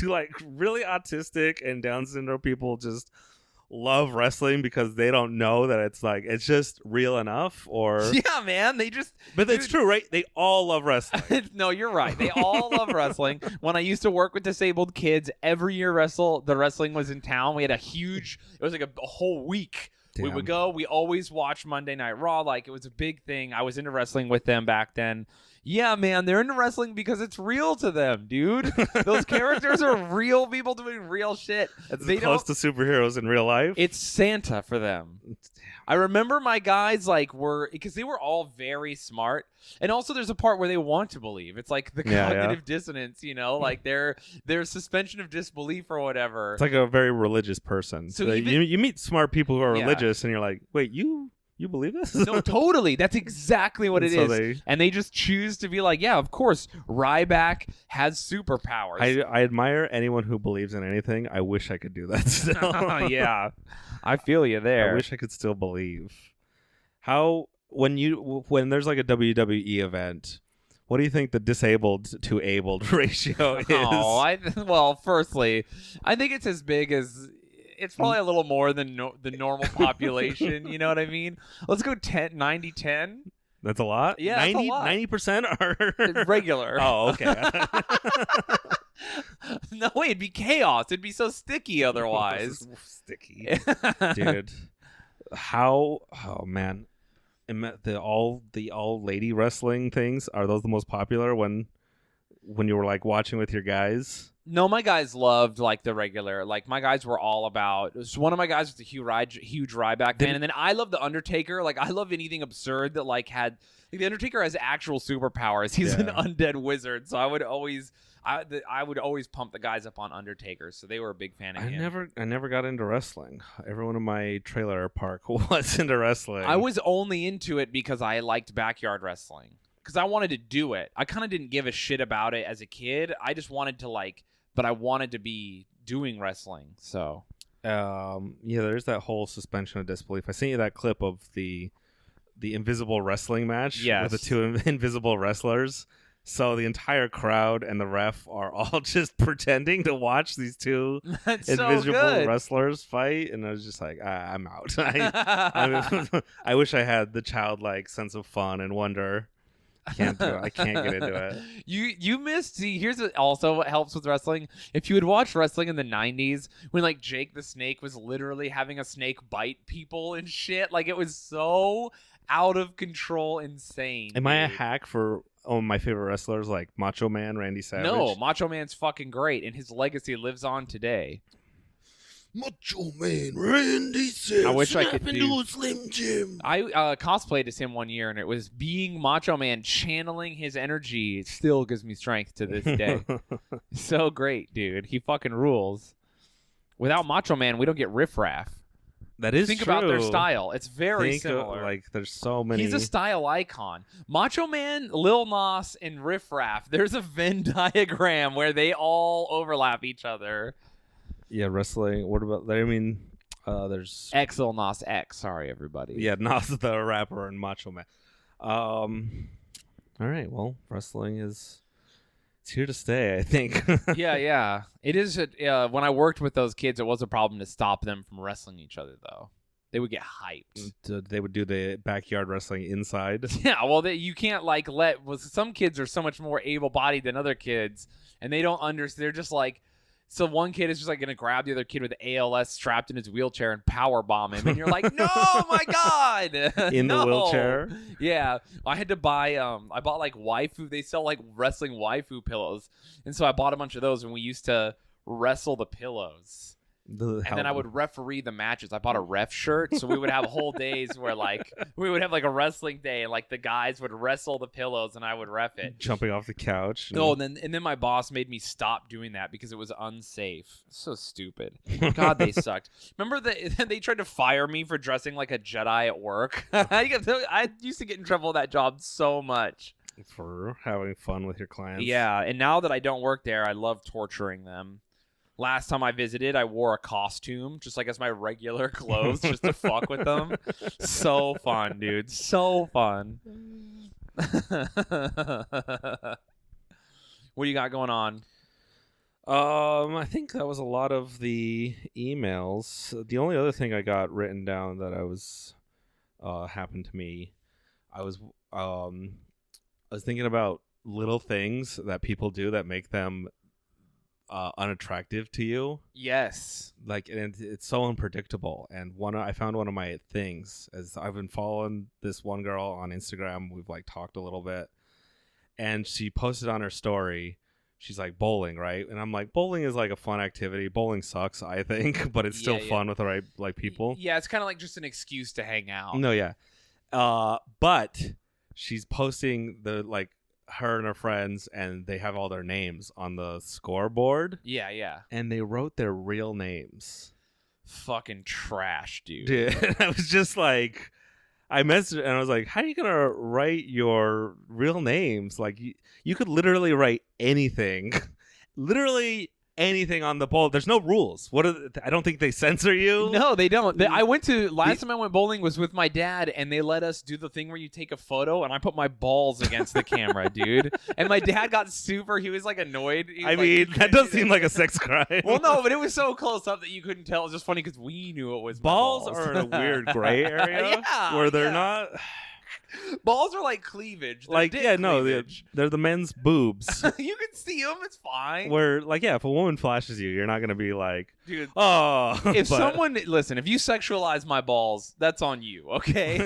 Speaker 2: like really autistic and Down syndrome people just love wrestling because they don't know that it's just real enough? Or
Speaker 3: Yeah, man.
Speaker 2: but it's true, right? They all love wrestling.
Speaker 3: No, you're right. They all love wrestling. When I used to work with disabled kids, every year the wrestling was in town. We had it was like a whole week. We
Speaker 2: Damn.
Speaker 3: would go. We always watched Monday Night Raw. Like, it was a big thing. I was into wrestling with them back then. Yeah, man, they're into wrestling because it's real to them, dude. Those characters are real people doing real shit.
Speaker 2: It's
Speaker 3: They
Speaker 2: close
Speaker 3: don't.
Speaker 2: to superheroes in real life.
Speaker 3: It's Santa for them. I remember my guys because they were all very smart, and also there's a part where they want to believe. It's like the cognitive dissonance, like their suspension of disbelief or whatever.
Speaker 2: It's like a very religious person.
Speaker 3: So
Speaker 2: So
Speaker 3: even-
Speaker 2: you meet smart people who are
Speaker 3: Yeah.
Speaker 2: religious, and you're like, wait, you believe this?
Speaker 3: No, totally. That's exactly what it
Speaker 2: And
Speaker 3: is.
Speaker 2: so
Speaker 3: And they just choose to be like, yeah, of course, Ryback has superpowers.
Speaker 2: I admire anyone who believes in anything. I wish I could do that still.
Speaker 3: Yeah, I feel you there.
Speaker 2: I wish I could still believe. When there's like a WWE event, What do you think the disabled to abled ratio is?
Speaker 3: Well, firstly, I think it's as big as. It's probably a little more than the normal population. You know what I mean? Let's go 90-10.
Speaker 2: That's a lot?
Speaker 3: Yeah, 90, that's a lot.
Speaker 2: 90% are
Speaker 3: regular.
Speaker 2: Oh, okay.
Speaker 3: No way, it'd be chaos. It'd be so sticky otherwise.
Speaker 2: Sticky. Dude. Oh man. The all lady wrestling things, are those the most popular when you were like watching with your guys?
Speaker 3: No, my guys loved like the regular. Like my guys were all about. One of my guys was a huge Ryback fan, and then I love the Undertaker. Like I love anything absurd that like had. Like, the Undertaker has actual superpowers. He's an undead wizard, so I would always pump the guys up on Undertaker. So they were a big fan of him.
Speaker 2: I never got into wrestling. Everyone in my trailer park was into wrestling.
Speaker 3: I was only into it because I liked backyard wrestling. Because I wanted to do it. I kind of didn't give a shit about it as a kid. I just wanted to but I wanted to be doing wrestling. So,
Speaker 2: there's that whole suspension of disbelief. I sent you that clip of the invisible wrestling match with the two invisible wrestlers. So the entire crowd and the ref are all just pretending to watch these two invisible wrestlers fight, and I was just like, I'm out. I wish I had the childlike sense of fun and wonder. I can't do it. I can't get into it.
Speaker 3: You missed. See, here's what helps with wrestling. If you had watched wrestling in the 90s when like Jake the Snake was literally having a snake bite people and shit, like it was so out of control, insane.
Speaker 2: Am I a hack for my favorite wrestlers like Macho Man, Randy Savage?
Speaker 3: No, Macho Man's fucking great, and his legacy lives on today.
Speaker 1: Macho Man Randy Savage.
Speaker 3: I wish I could
Speaker 1: do Slim Jim.
Speaker 3: I cosplayed as him one year, and it was being Macho Man, channeling his energy. It still gives me strength to this day. So great, dude. He fucking rules. Without Macho Man, we don't get Riff Raff.
Speaker 2: That is
Speaker 3: Think
Speaker 2: true.
Speaker 3: about their style. It's very similar.
Speaker 2: Like there's so many.
Speaker 3: He's a style icon. Macho Man, Lil Nas, and Riff Raff. There's a Venn diagram where they all overlap each other.
Speaker 2: Yeah, wrestling. What about? I mean, there's
Speaker 3: Lil Nas X. Sorry, everybody.
Speaker 2: Yeah, Nas the rapper and Macho Man. All right. Well, wrestling it's here to stay, I think.
Speaker 3: Yeah. It is. When I worked with those kids, it was a problem to stop them from wrestling each other, though. They would get hyped.
Speaker 2: They would do the backyard wrestling inside.
Speaker 3: Yeah, well, you can't some kids are so much more able-bodied than other kids, and they don't understand. They're just like. So one kid is just like going to grab the other kid with ALS strapped in his wheelchair and power bomb him. And you're like, no, my God.
Speaker 2: In the wheelchair?
Speaker 3: Yeah. I had to buy, I bought like waifu. They sell like wrestling waifu pillows. And so I bought a bunch of those and we used to wrestle the pillows. And then I would referee the matches. I bought a ref shirt, so we would have whole days where like we would have like a wrestling day, and like the guys would wrestle the pillows, and I would ref it.
Speaker 2: Jumping off the couch.
Speaker 3: No, and then my boss made me stop doing that because it was unsafe. So stupid. God, they sucked. Remember they tried to fire me for dressing like a Jedi at work. I used to get in trouble with that job so much.
Speaker 2: For having fun with your clients.
Speaker 3: Yeah, and now that I don't work there, I love torturing them. Last time I visited, I wore a costume, just like as my regular clothes, just to fuck with them. So fun, dude. So fun. What do you got going on?
Speaker 2: I think that was a lot of the emails. The only other thing I got written down that happened to me, I was thinking about little things that people do that make them unattractive to you.
Speaker 3: Yes.
Speaker 2: Like, and it's so unpredictable. And I found one of my things as I've been following this one girl on Instagram. We've like talked a little bit, and she posted on her story. She's like bowling, right? And I'm like, bowling is like a fun activity. Bowling sucks, I think, but it's still fun with the right like people.
Speaker 3: Yeah, it's kind of like just an excuse to hang out.
Speaker 2: No, yeah. But she's posting the like. Her and her friends, and they have all their names on the scoreboard.
Speaker 3: Yeah.
Speaker 2: And they wrote their real names.
Speaker 3: Fucking trash, dude.
Speaker 2: Dude, I was just like, I messaged and I was like, how are you gonna write your real names? Like, you could literally write anything. Literally anything on the bowl. There's no rules. I don't think they censor you.
Speaker 3: No, they don't. Last time I went bowling was with my dad, and they let us do the thing where you take a photo, and I put my balls against the camera, dude. And my dad got he was like annoyed.
Speaker 2: That does seem like a sex crime.
Speaker 3: Well, no, but it was so close up that you couldn't tell. It was just funny because we knew it was
Speaker 2: balls
Speaker 3: balls.
Speaker 2: are in a weird gray area where they're not.
Speaker 3: Balls are like cleavage. They're
Speaker 2: Like,
Speaker 3: dick
Speaker 2: yeah, no,
Speaker 3: cleavage.
Speaker 2: they're the men's boobs.
Speaker 3: You can see them. It's fine.
Speaker 2: Where, like, yeah, if a woman flashes you, you're not gonna be like,
Speaker 3: dude.
Speaker 2: oh.
Speaker 3: If you sexualize my balls, that's on you, okay?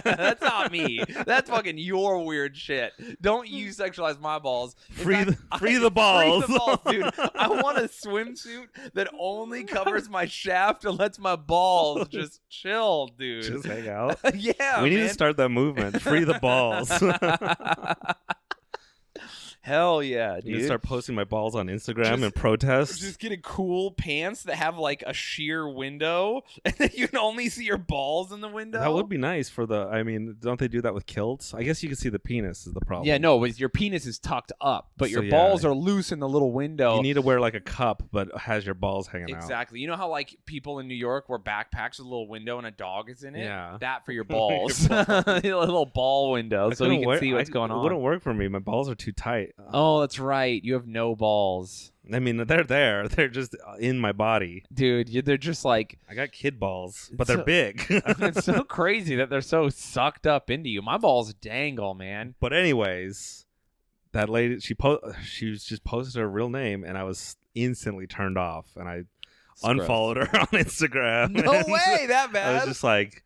Speaker 3: That's not me. That's fucking your weird shit. Don't you sexualize my balls.
Speaker 2: Free the balls.
Speaker 3: Free the balls, dude. I want a swimsuit that only covers my shaft and lets my balls just chill, dude.
Speaker 2: Just hang out.
Speaker 3: Yeah,
Speaker 2: we need to start that movement. Free the balls.
Speaker 3: Hell yeah,
Speaker 2: I'm
Speaker 3: dude.
Speaker 2: gonna start posting my balls on Instagram and protest.
Speaker 3: Just getting cool pants that have like a sheer window, and then you can only see your balls in the window.
Speaker 2: That would be nice for the. I mean, don't they do that with kilts? I guess you can see the penis is the problem.
Speaker 3: Yeah, no, your penis is tucked up, but your
Speaker 2: So,
Speaker 3: balls
Speaker 2: yeah.
Speaker 3: are loose in the little window.
Speaker 2: You need to wear like a cup, but has your balls hanging out.
Speaker 3: Exactly. You know how like people in New York wear backpacks with a little window and a dog is in it?
Speaker 2: Yeah.
Speaker 3: That for your balls. A little ball window so you can see what's going on.
Speaker 2: It wouldn't work for me. My balls are too tight.
Speaker 3: Oh, that's right. You have no balls.
Speaker 2: I mean, they're there. They're just in my body.
Speaker 3: Dude, they're just like...
Speaker 2: I got kid balls, but they're big.
Speaker 3: It's so crazy that they're so sucked up into you. My balls dangle, man.
Speaker 2: But anyways, that lady, she was just posted her real name, and I was instantly turned off, and I unfollowed her on Instagram.
Speaker 3: No way, that bad?
Speaker 2: I was just like...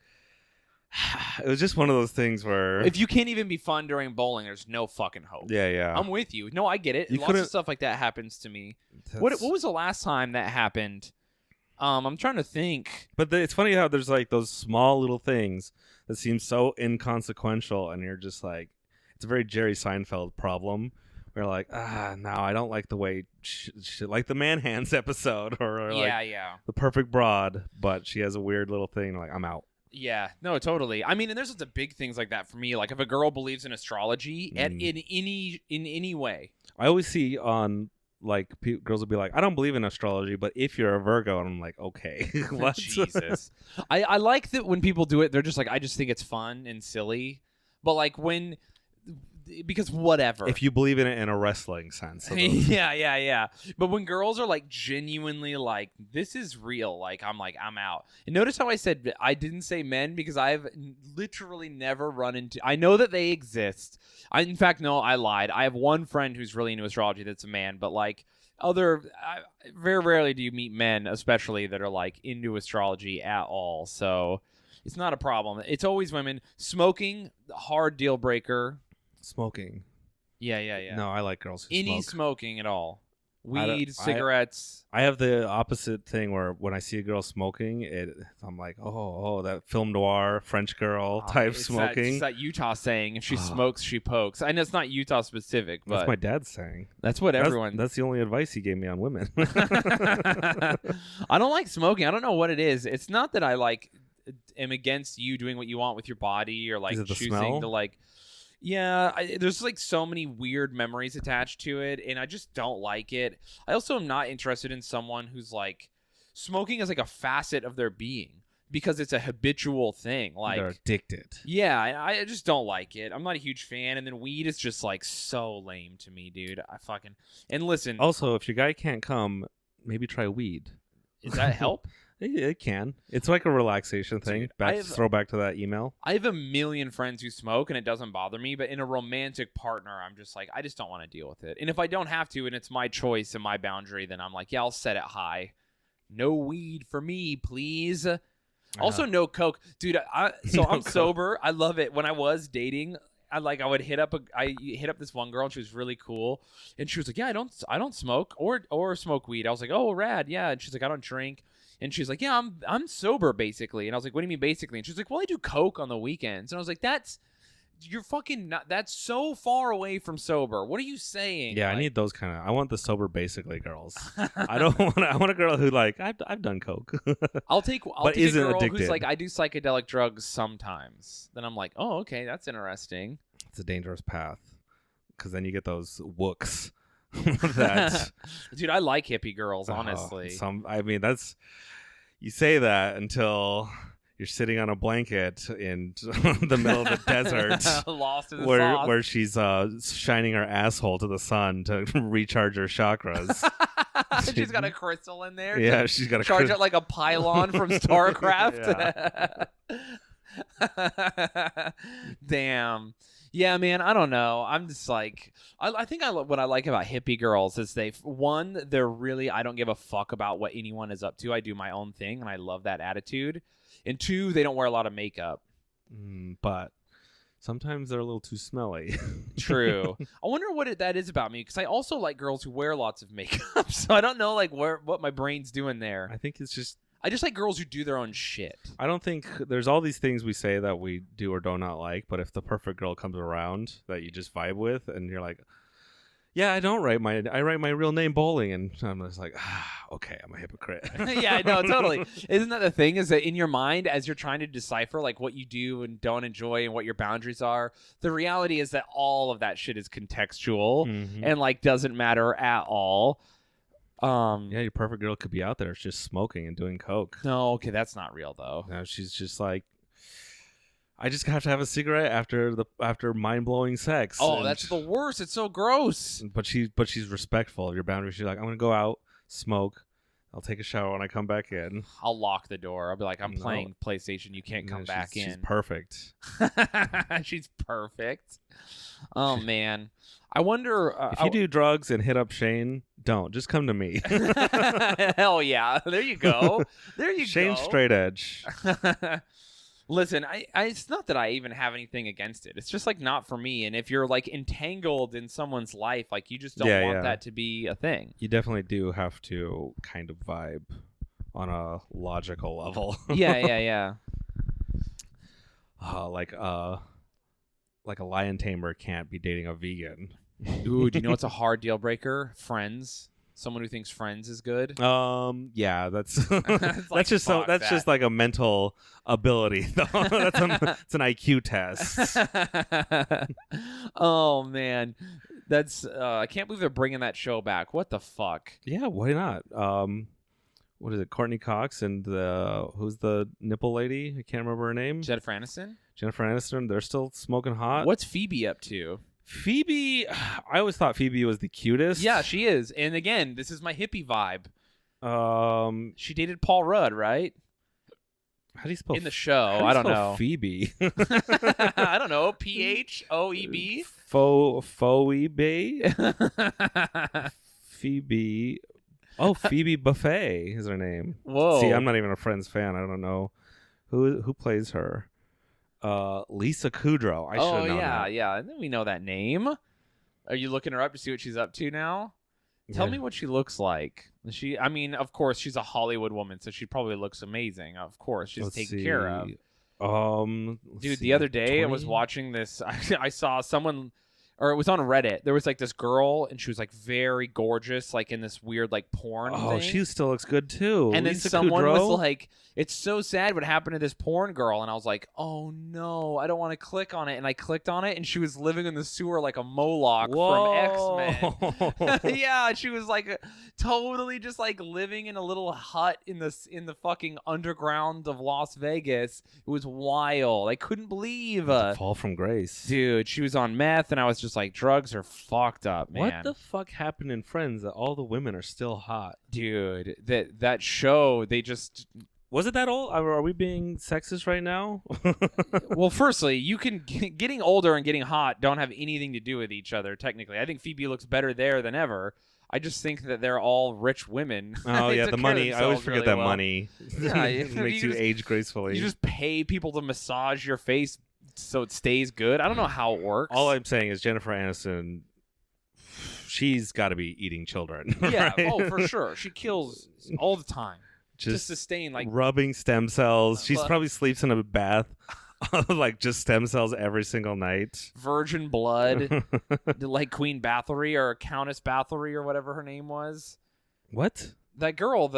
Speaker 2: It was just one of those things where...
Speaker 3: If you can't even be fun during bowling, there's no fucking hope.
Speaker 2: Yeah.
Speaker 3: I'm with you. No, I get it. Lots of stuff like that happens to me. What was the last time that happened? I'm trying to think.
Speaker 2: But it's funny how there's like those small little things that seem so inconsequential, and you're just like... It's a very Jerry Seinfeld problem. Where like, no, I don't like the way... like the Man Hands episode, or like The Perfect Broad, but she has a weird little thing, like, I'm out.
Speaker 3: Yeah, no, totally. I mean, and there's lots of big things like that for me. Like if a girl believes in astrology in any way.
Speaker 2: I always see on like girls will be like, I don't believe in astrology, but if you're a Virgo, and I'm like, okay, what?
Speaker 3: Jesus. I like that when people do it, they're just like, I just think it's fun and silly. But like because whatever.
Speaker 2: If you believe in it in a wrestling sense.
Speaker 3: Yeah. But when girls are like genuinely like, this is real, like I'm out. And notice how I said I didn't say men because I've literally never run into. I know that they exist. In fact, no, I lied. I have one friend who's really into astrology that's a man, but like very rarely do you meet men, especially that are like into astrology at all. So it's not a problem. It's always women. Smoking, hard deal breaker.
Speaker 2: Smoking.
Speaker 3: Yeah.
Speaker 2: No, I like girls who
Speaker 3: Any
Speaker 2: smoke.
Speaker 3: smoking at all. Weed, cigarettes.
Speaker 2: I have the opposite thing where when I see a girl smoking, I'm like, oh, that film noir French girl type smoking.
Speaker 3: It's that Utah saying, if she smokes, she pokes. I know it's not Utah specific, but
Speaker 2: that's my dad's saying.
Speaker 3: That's what everyone.
Speaker 2: That's the only advice he gave me on women.
Speaker 3: I don't like smoking. I don't know what it is. It's not that I am against you doing what you want with your body or like choosing
Speaker 2: smell?
Speaker 3: to like. Yeah, there's like so many weird memories attached to it, and I just don't like it. I also am not interested in someone who's like smoking as like a facet of their being because it's a habitual thing. Like
Speaker 2: they're addicted.
Speaker 3: Yeah, I just don't like it. I'm not a huge fan, and then weed is just like so lame to me, dude. And listen.
Speaker 2: Also, if your guy can't come, maybe try weed.
Speaker 3: Does that help?
Speaker 2: It can. It's like a relaxation thing. Throw back to that email.
Speaker 3: I have a million friends who smoke, and it doesn't bother me. But in a romantic partner, I'm just like, I just don't want to deal with it. And if I don't have to, and it's my choice and my boundary, then I'm like, yeah, I'll set it high. No weed for me, please. Also, no coke, dude. I'm sober. I love it. When I was dating, I would hit up this one girl, and she was really cool, and she was like, yeah, I don't smoke or smoke weed. I was like, oh, rad, yeah. And she's like, I don't drink. And she's like, yeah, I'm sober basically. And I was like, what do you mean basically? And she's like, well, I do coke on the weekends. And I was like, you're fucking not. That's so far away from sober. What are you saying?
Speaker 2: Yeah, I need those kind of. I want the sober basically girls. I want a girl who like I've done coke.
Speaker 3: I'll take a girl who's like, I do psychedelic drugs sometimes. Then I'm like, oh, okay, that's interesting.
Speaker 2: It's a dangerous path because then you get those wooks that
Speaker 3: Dude, I like hippie girls, honestly.
Speaker 2: that's you say that until you're sitting on a blanket in the middle of the desert
Speaker 3: Lost in the sauce.
Speaker 2: where she's shining her asshole to the sun to recharge her chakras.
Speaker 3: She's got a crystal in there.
Speaker 2: Yeah, she's got a
Speaker 3: charge it like a pylon from StarCraft. Damn. Yeah, man, I don't know. I'm just like, I think what I like about hippie girls is they're really, I don't give a fuck about what anyone is up to. I do my own thing, and I love that attitude. And two, they don't wear a lot of makeup.
Speaker 2: But sometimes they're a little too smelly.
Speaker 3: True. I wonder what that is about me, because I also like girls who wear lots of makeup. So I don't know like what my brain's doing there.
Speaker 2: I think it's just,
Speaker 3: I just like girls who do their own shit.
Speaker 2: I don't think there's all these things we say that we do or do not like, but if the perfect girl comes around that you just vibe with, and you're like, yeah, I write my real name Bowling, and I'm just like, okay, I'm a hypocrite.
Speaker 3: Yeah, no, totally. Isn't that the thing? Is that in your mind, as you're trying to decipher like what you do and don't enjoy and what your boundaries are, the reality is that all of that shit is contextual and like doesn't matter at all.
Speaker 2: Yeah, your perfect girl could be out there just smoking and doing coke.
Speaker 3: No, okay, that's not real though.
Speaker 2: No, she's just like, I just have to have a cigarette after mind-blowing sex.
Speaker 3: Oh, that's the worst. It's so gross.
Speaker 2: But she's respectful of your boundaries. She's like, I'm gonna go out, smoke. I'll take a shower when I come back in.
Speaker 3: I'll lock the door. I'll be like, I'm playing PlayStation. You can't come back in.
Speaker 2: She's perfect.
Speaker 3: She's perfect. Oh man, I wonder
Speaker 2: if you do drugs and hit up Shayne. Don't just come to me.
Speaker 3: Hell yeah! There you go. There you
Speaker 2: Shayne's
Speaker 3: go.
Speaker 2: straight edge.
Speaker 3: Listen, I it's not that I even have anything against it. It's just like not for me. And if you're like entangled in someone's life, like you just don't want that to be a thing.
Speaker 2: You definitely do have to kind of vibe on a logical level.
Speaker 3: Yeah.
Speaker 2: Like a lion tamer can't be dating a vegan.
Speaker 3: Ooh, do you know what's a hard deal breaker? Friends. Someone who thinks Friends is good.
Speaker 2: Yeah, that's
Speaker 3: like,
Speaker 2: that's just like a mental ability though. It's an IQ test.
Speaker 3: Oh man, that's I can't believe they're bringing that show back. What the fuck?
Speaker 2: Yeah, why not? What is it? Courtney Cox and who's the nipple lady? I can't remember her name.
Speaker 3: Jennifer Aniston. They're still smoking hot. What's Phoebe up to?
Speaker 2: Phoebe, I always thought Phoebe was the cutest.
Speaker 3: Yeah, she is. And again, this is my hippie vibe.
Speaker 2: She
Speaker 3: dated Paul Rudd, right?
Speaker 2: How do you spell
Speaker 3: in the show?
Speaker 2: I
Speaker 3: don't know.
Speaker 2: Phoebe.
Speaker 3: I don't know. PHOEB.
Speaker 2: Phoebe. Phoebe. Oh, Phoebe Buffet is her name.
Speaker 3: Whoa.
Speaker 2: See, I'm not even a Friends fan. I don't know who plays her. Lisa Kudrow. I should know that.
Speaker 3: Yeah. I think we know that name. Are you looking her up to see what she's up to now? Tell me what she looks like. I mean, of course, she's a Hollywood woman, so she probably looks amazing. Of course, she's taken care of. Dude, the other day I was watching this. I saw someone, or it was on Reddit. There was like this girl, and she was like very gorgeous, like in this weird like porn thing.
Speaker 2: She still looks good too.
Speaker 3: And
Speaker 2: Lisa
Speaker 3: then someone
Speaker 2: Kudrow?
Speaker 3: was like, "It's so sad what happened to this porn girl." And I was like, "Oh no, I don't want to click on it." And I clicked on it, and she was living in the sewer like a Moloch from X-Men. Yeah, she was like totally just like living in a little hut in the fucking underground of Las Vegas. It was wild. I couldn't believe
Speaker 2: fall from grace,
Speaker 3: dude. She was on meth, and I was just like, drugs are fucked up, man.
Speaker 2: What the fuck happened in Friends that all the women are still hot,
Speaker 3: dude? That show, they just.
Speaker 2: Was it that old? Are we being sexist right now?
Speaker 3: Well, firstly, getting older and getting hot don't have anything to do with each other, technically. I think Phoebe looks better there than ever. I just think that they're all rich women.
Speaker 2: Oh, yeah, the money. I always forget that money.
Speaker 3: Yeah,
Speaker 2: it makes you age gracefully.
Speaker 3: You just pay people to massage your face so it stays good. I don't know how it works.
Speaker 2: All I'm saying is Jennifer Aniston, she's got to be eating children.
Speaker 3: Yeah,
Speaker 2: right?
Speaker 3: Oh, for sure. She kills all the time. To sustain like
Speaker 2: rubbing stem cells. She probably sleeps in a bath like just stem cells every single night.
Speaker 3: Virgin blood. Like Queen Báthory or Countess Báthory or whatever her name was.
Speaker 2: What?
Speaker 3: That girl,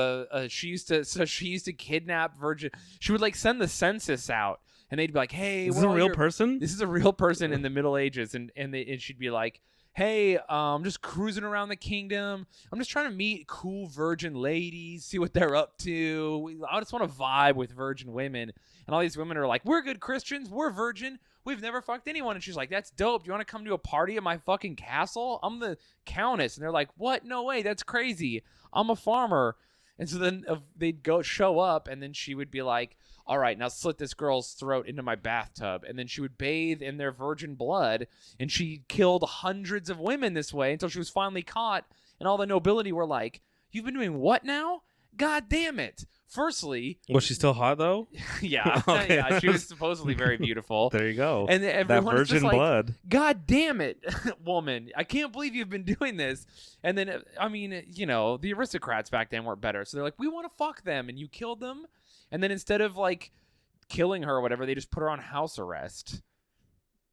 Speaker 3: she used to kidnap virgin. She would like send the census out, and they'd be like, "Hey,
Speaker 2: this is a real person?
Speaker 3: This is a real person in the Middle Ages," and she'd be like, hey, I'm just cruising around the kingdom. I'm just trying to meet cool virgin ladies, see what they're up to. I just want to vibe with virgin women. And all these women are like, we're good Christians. We're virgin. We've never fucked anyone. And she's like, that's dope. Do you want to come to a party at my fucking castle? I'm the countess. And they're like, what? No way. That's crazy. I'm a farmer. And so then they'd go show up, and then she would be like, all right, now slit this girl's throat into my bathtub. And then she would bathe in their virgin blood, and she killed hundreds of women this way until she was finally caught. And all the nobility were like, you've been doing what now? God damn it. Firstly,
Speaker 2: was she still hot though?
Speaker 3: Yeah,
Speaker 2: Okay.
Speaker 3: Yeah, she was supposedly very beautiful.
Speaker 2: There you go.
Speaker 3: And
Speaker 2: that
Speaker 3: everyone's
Speaker 2: virgin
Speaker 3: just like,
Speaker 2: blood.
Speaker 3: God damn it, woman! I can't believe you've been doing this. And then, I mean, you know, the aristocrats back then weren't better, so they're like, we want to fuck them, and you killed them. And then instead of like killing her or whatever, they just put her on house arrest.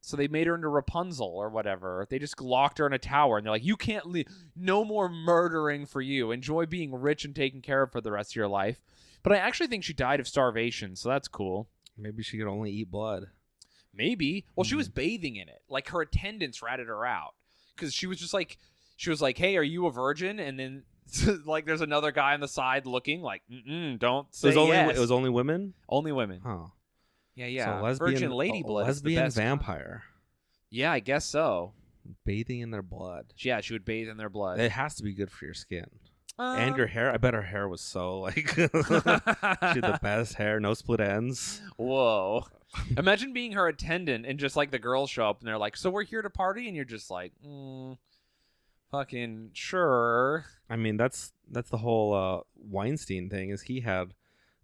Speaker 3: So they made her into Rapunzel or whatever. They just locked her in a tower, and they're like, you can't leave. No more murdering for you. Enjoy being rich and taken care of for the rest of your life. But I actually think she died of starvation, so that's cool.
Speaker 2: Maybe she could only eat blood.
Speaker 3: Maybe. Well, she was bathing in it. Like, her attendants ratted her out. Because she was just like, hey, are you a virgin? And then, like, there's another guy on the side looking like, don't say yes.
Speaker 2: It was only women?
Speaker 3: Only women.
Speaker 2: Huh.
Speaker 3: Yeah.
Speaker 2: So lesbian,
Speaker 3: virgin lady blood.
Speaker 2: Lesbian
Speaker 3: is the best
Speaker 2: vampire.
Speaker 3: Yeah, I guess so.
Speaker 2: Bathing in their blood.
Speaker 3: Yeah, she would bathe in their blood.
Speaker 2: It has to be good for your skin. And your hair. I bet her hair was so like she had the best hair, no split ends.
Speaker 3: Whoa. Imagine being her attendant and just like the girls show up and they're like, so we're here to party, and you're just like, fucking sure.
Speaker 2: I mean, that's the whole Weinstein thing, is he had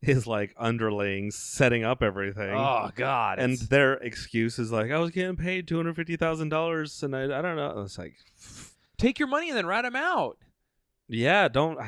Speaker 2: his like underlings setting up everything.
Speaker 3: Oh God.
Speaker 2: And their excuse is like, I was getting paid $250,000 and I don't know. It's like,
Speaker 3: take your money and then rat him out.
Speaker 2: Yeah, don't.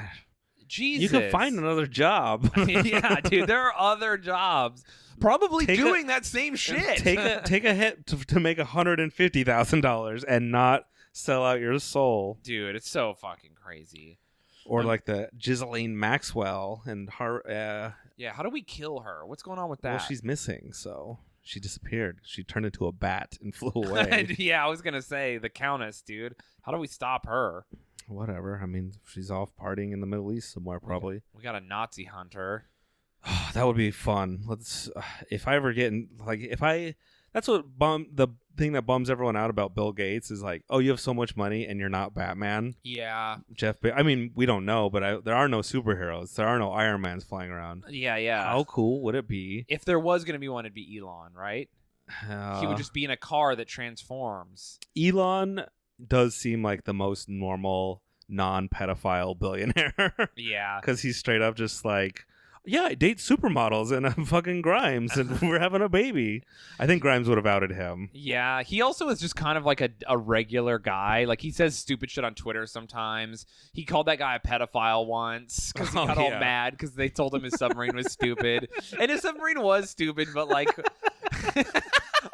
Speaker 3: Jesus.
Speaker 2: You can find another job.
Speaker 3: Yeah, dude, there are other jobs probably doing that same shit.
Speaker 2: Take a hit to make $150,000 and not sell out your soul.
Speaker 3: Dude, it's so fucking crazy.
Speaker 2: Or like the Ghislaine Maxwell and her.
Speaker 3: Yeah, how do we kill her? What's going on with that?
Speaker 2: Well, she's missing, so she disappeared. She turned into a bat and flew away.
Speaker 3: Yeah, I was gonna say the Countess, dude. How do we stop her?
Speaker 2: Whatever. I mean, she's off partying in the Middle East somewhere, probably.
Speaker 3: We got a Nazi hunter.
Speaker 2: That would be fun. Let's. If I ever get in, like, that's what the thing that bums everyone out about Bill Gates is like, oh, you have so much money and you're not Batman.
Speaker 3: Yeah.
Speaker 2: I mean, we don't know, but there are no superheroes. There are no Iron Mans flying around.
Speaker 3: Yeah.
Speaker 2: How cool would it be?
Speaker 3: If there was going to be one, it'd be Elon, right? He would just be in a car that transforms.
Speaker 2: Elon does seem like the most normal non-pedophile billionaire.
Speaker 3: Yeah.
Speaker 2: Because he's straight up just like, yeah, I date supermodels and I'm fucking Grimes and we're having a baby. I think Grimes would have outed him.
Speaker 3: Yeah, he also is just kind of like a regular guy. Like, he says stupid shit on Twitter sometimes. He called that guy a pedophile once because he got all mad because they told him his submarine was stupid. And his submarine was stupid, but like...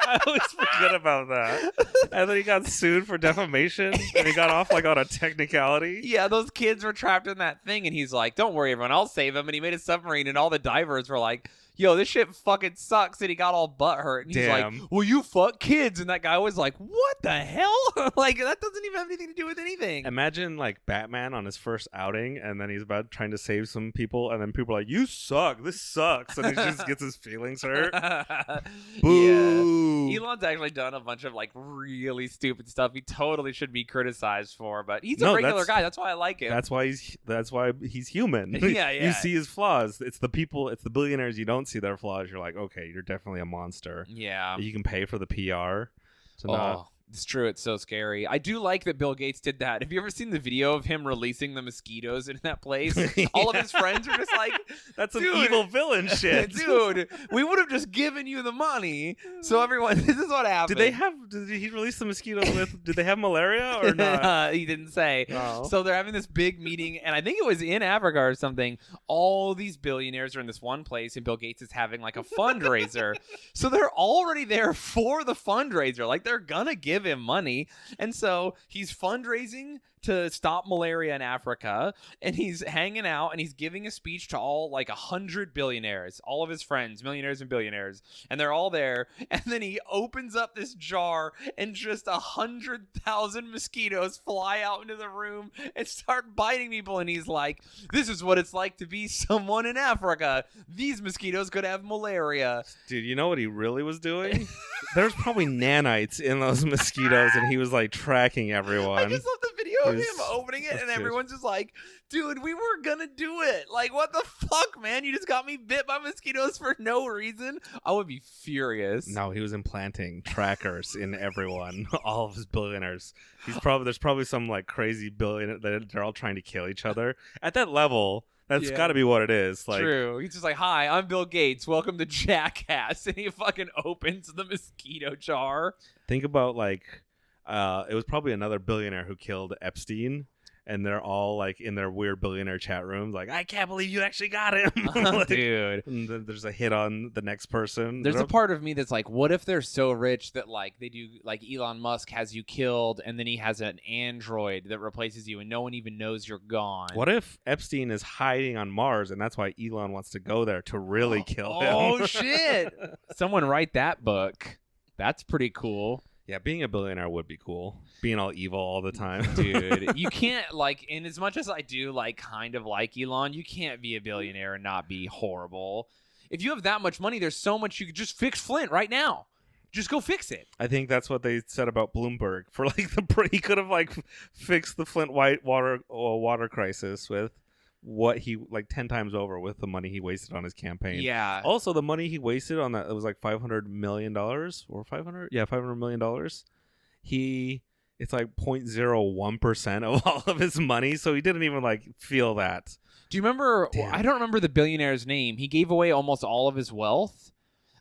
Speaker 2: I always forget about that. And then he got sued for defamation and he got off like on a technicality.
Speaker 3: Yeah, those kids were trapped in that thing and he's like, don't worry, everyone, I'll save them. And he made a submarine and all the divers were like, yo, this shit fucking sucks. And he got all butthurt. And he's like, well, you fuck kids. And that guy was like, what the hell? Like, that doesn't even have anything to do with anything.
Speaker 2: Imagine like Batman on his first outing and then he's about trying to save some people and then people are like, you suck. This sucks. And he just gets his feelings hurt. Boo.
Speaker 3: Yeah. Elon's actually done a bunch of like really stupid stuff he totally should be criticized for, but he's a regular guy. That's why I like him.
Speaker 2: That's why he's human.
Speaker 3: Yeah.
Speaker 2: You see his flaws. It's the billionaires you don't see their flaws. You're like, okay, you're definitely a monster.
Speaker 3: Yeah.
Speaker 2: You can pay for the PR to not.
Speaker 3: It's true. It's so scary. I do like that Bill Gates did that. Have you ever seen the video of him releasing the mosquitoes in that place?
Speaker 2: Yeah.
Speaker 3: All of his friends are just like,
Speaker 2: that's some evil villain shit.
Speaker 3: Dude, we would have just given you the money. So everyone, this is what happened.
Speaker 2: Did he release the mosquitoes with, did they have malaria or not?
Speaker 3: He didn't say.
Speaker 2: Oh.
Speaker 3: So they're having this big meeting, and I think it was in Africa or something. All these billionaires are in this one place, and Bill Gates is having like a fundraiser. So they're already there for the fundraiser. Like, they're gonna give him money. And so he's fundraising to stop malaria in Africa, and he's hanging out and he's giving a speech to all like 100 billionaires, all of his friends, millionaires and billionaires, and they're all there. And then he opens up this jar, and just 100,000 mosquitoes fly out into the room and start biting people. And he's like, "This is what it's like to be someone in Africa. These mosquitoes could have malaria."
Speaker 2: Dude, you know what he really was doing? There's probably nanites in those mosquitoes, and he was like tracking everyone.
Speaker 3: I just love the video of him opening it, and everyone's just like, "Dude, we were gonna do it. Like, what the fuck, man? You just got me bit by mosquitoes for no reason." I would be furious.
Speaker 2: No, he was implanting trackers in everyone, all of his billionaires. There's probably some like crazy billionaire that they're all trying to kill each other at that level. That's got to be what it is. Like,
Speaker 3: true. He's just like, "Hi, I'm Bill Gates. Welcome to Jackass," and he fucking opens the mosquito jar.
Speaker 2: Think about like, it was probably another billionaire who killed Epstein. And they're all like in their weird billionaire chat rooms, like, "I can't believe you actually got him." Like,
Speaker 3: dude.
Speaker 2: And then there's a hit on the next person.
Speaker 3: There's a part of me that's like, what if they're so rich that like they do, like Elon Musk has you killed, and then he has an android that replaces you, and no one even knows you're gone.
Speaker 2: What if Epstein is hiding on Mars, and that's why Elon wants to go there to really kill him?
Speaker 3: Oh shit! Someone write that book. That's pretty cool.
Speaker 2: Yeah, being a billionaire would be cool. Being all evil all the time.
Speaker 3: Dude, you can't, like, in as much as I do, like, kind of like Elon, you can't be a billionaire and not be horrible. If you have that much money, there's so much you could just fix Flint right now. Just go fix it.
Speaker 2: I think that's what they said about Bloomberg. For like he could have like fixed the Flint water crisis with what he like 10 times over with the money he wasted on his campaign.
Speaker 3: Yeah.
Speaker 2: Also, the money he wasted on that, it was like $500 million or $500 million. It's like 0.01% of all of his money, so he didn't even like feel that.
Speaker 3: Do you remember?
Speaker 2: Damn.
Speaker 3: I don't remember the billionaire's name. He gave away almost all of his wealth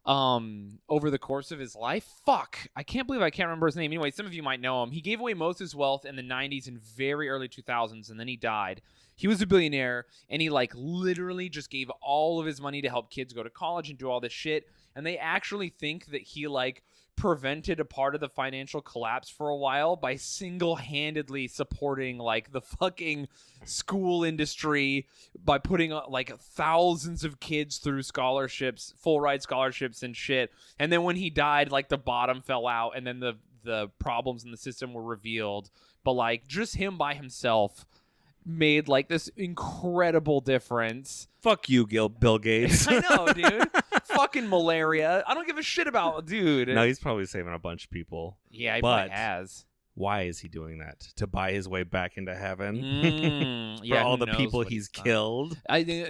Speaker 3: over the course of his life. Fuck, I can't believe I can't remember his name. Anyway, some of you might know him. He gave away most of his wealth in the 90s and very early 2000s, and then he died. He was a billionaire, and he like literally just gave all of his money to help kids go to college and do all this shit. And they actually think that he like prevented a part of the financial collapse for a while by single-handedly supporting like the fucking school industry by putting like thousands of kids through scholarships, full ride scholarships and shit. And then when he died, like the bottom fell out, and then the problems in the system were revealed. But like just him by himself made like this incredible difference.
Speaker 2: Fuck you, Bill Gates.
Speaker 3: I know, dude. Fucking malaria. I don't give a shit about, dude.
Speaker 2: No, he's probably saving a bunch of people.
Speaker 3: Yeah, he
Speaker 2: but
Speaker 3: probably has.
Speaker 2: Why is he doing that? To buy his way back into heaven? For
Speaker 3: Yeah,
Speaker 2: all
Speaker 3: who
Speaker 2: the
Speaker 3: knows
Speaker 2: people
Speaker 3: what
Speaker 2: he's
Speaker 3: done.
Speaker 2: killed?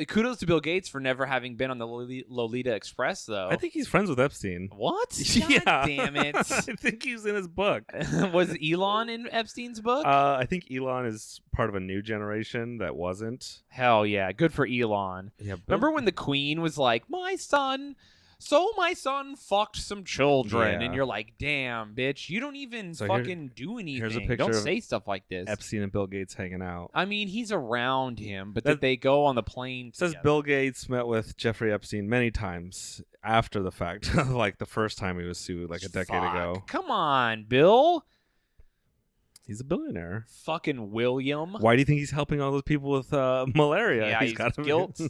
Speaker 3: Kudos to Bill Gates for never having been on the Lolita Express, though.
Speaker 2: I think he's friends with Epstein.
Speaker 3: What?
Speaker 2: Yeah.
Speaker 3: God damn it.
Speaker 2: I think he's in his book.
Speaker 3: Was Elon in Epstein's book?
Speaker 2: I think Elon is part of a new generation that wasn't.
Speaker 3: Hell yeah. Good for Elon.
Speaker 2: Yeah,
Speaker 3: Remember when the Queen was like, my son fucked some children,
Speaker 2: Yeah.
Speaker 3: and you're like, damn, bitch, you don't even
Speaker 2: So
Speaker 3: fucking do anything.
Speaker 2: here's a picture
Speaker 3: don't
Speaker 2: of
Speaker 3: say stuff like this.
Speaker 2: Epstein and Bill Gates hanging out?
Speaker 3: I mean, he's around him, but
Speaker 2: That-
Speaker 3: did they go on the plane
Speaker 2: It says
Speaker 3: together?
Speaker 2: Bill Gates met with Jeffrey Epstein many times after the fact, like the first time he was sued like a decade
Speaker 3: Fuck.
Speaker 2: ago.
Speaker 3: Come on, Bill.
Speaker 2: He's a billionaire.
Speaker 3: Fucking William.
Speaker 2: Why do you think he's helping all those people with malaria?
Speaker 3: Yeah, he's
Speaker 2: got
Speaker 3: guilt.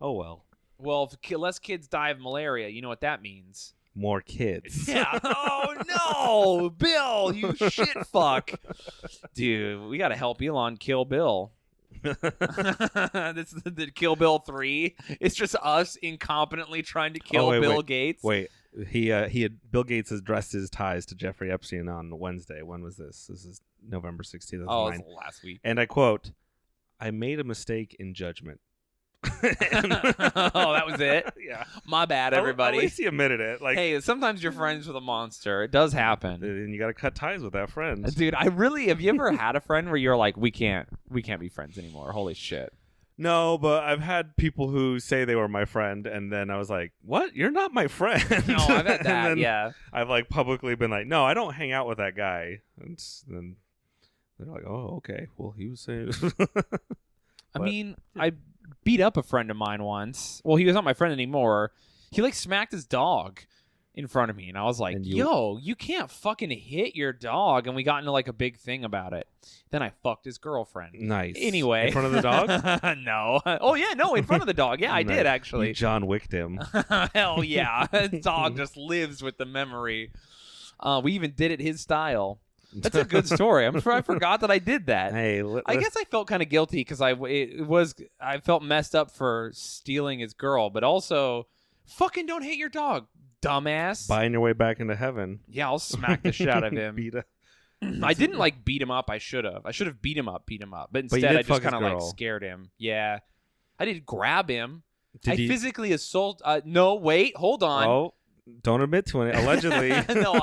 Speaker 2: Oh, well.
Speaker 3: Well, if less kids die of malaria, you know what that means.
Speaker 2: More kids.
Speaker 3: Yeah. Oh, no. Bill, you shit fuck. Dude, we got to help Elon kill Bill. This is the Kill Bill 3. It's just us incompetently trying to kill Bill Gates.
Speaker 2: Wait, Bill Gates addressed his ties to Jeffrey Epstein on Wednesday. When was this? This is November 16th.
Speaker 3: Oh, it was last week.
Speaker 2: And I quote, "I made a mistake in judgment."
Speaker 3: Oh, that was it?
Speaker 2: Yeah.
Speaker 3: My bad, everybody.
Speaker 2: At least he admitted it. Like,
Speaker 3: Hey, sometimes you're friends with a monster. It does happen.
Speaker 2: and you got to cut ties with that friend.
Speaker 3: Dude, have you ever had a friend where you're like, we can't be friends anymore? Holy shit.
Speaker 2: No, but I've had people who say they were my friend, and then I was like, "What? You're not my friend."
Speaker 3: No, I've had
Speaker 2: And
Speaker 3: that,
Speaker 2: then
Speaker 3: yeah.
Speaker 2: I've like publicly been like, "No, I don't hang out with that guy." And then they're like, "Oh, okay. Well, he was saying."
Speaker 3: I mean, I beat up a friend of mine once. Well, he was not my friend anymore. He like smacked his dog. in front of me. And I was like,
Speaker 2: And you-
Speaker 3: yo, you can't fucking hit your dog. And we got into like a big thing about it. Then I fucked his girlfriend.
Speaker 2: Nice.
Speaker 3: Anyway.
Speaker 2: In front of the dog?
Speaker 3: No. Oh, yeah, no, in front of the dog. Yeah, I
Speaker 2: Nice.
Speaker 3: did, actually.
Speaker 2: You John Wicked him.
Speaker 3: Hell yeah. His dog just lives with the memory. We even did it his style. That's a good story. I'm sure I forgot that I did that.
Speaker 2: Hey,
Speaker 3: I guess I felt kind of guilty because I felt messed up for stealing his girl, but also fucking don't hit your dog, dumbass.
Speaker 2: buying your way back into heaven.
Speaker 3: Yeah, I'll smack the shit out of him.
Speaker 2: Beat a-
Speaker 3: I didn't like beat him up. I should have. I should have beat him up. But
Speaker 2: you
Speaker 3: instead,
Speaker 2: did
Speaker 3: I just
Speaker 2: fuck his
Speaker 3: kind of like
Speaker 2: girl.
Speaker 3: scared him. Yeah, I did grab him. I
Speaker 2: Did you?
Speaker 3: physically assault. No, wait, hold on.
Speaker 2: Oh, don't admit to it. Allegedly.
Speaker 3: No,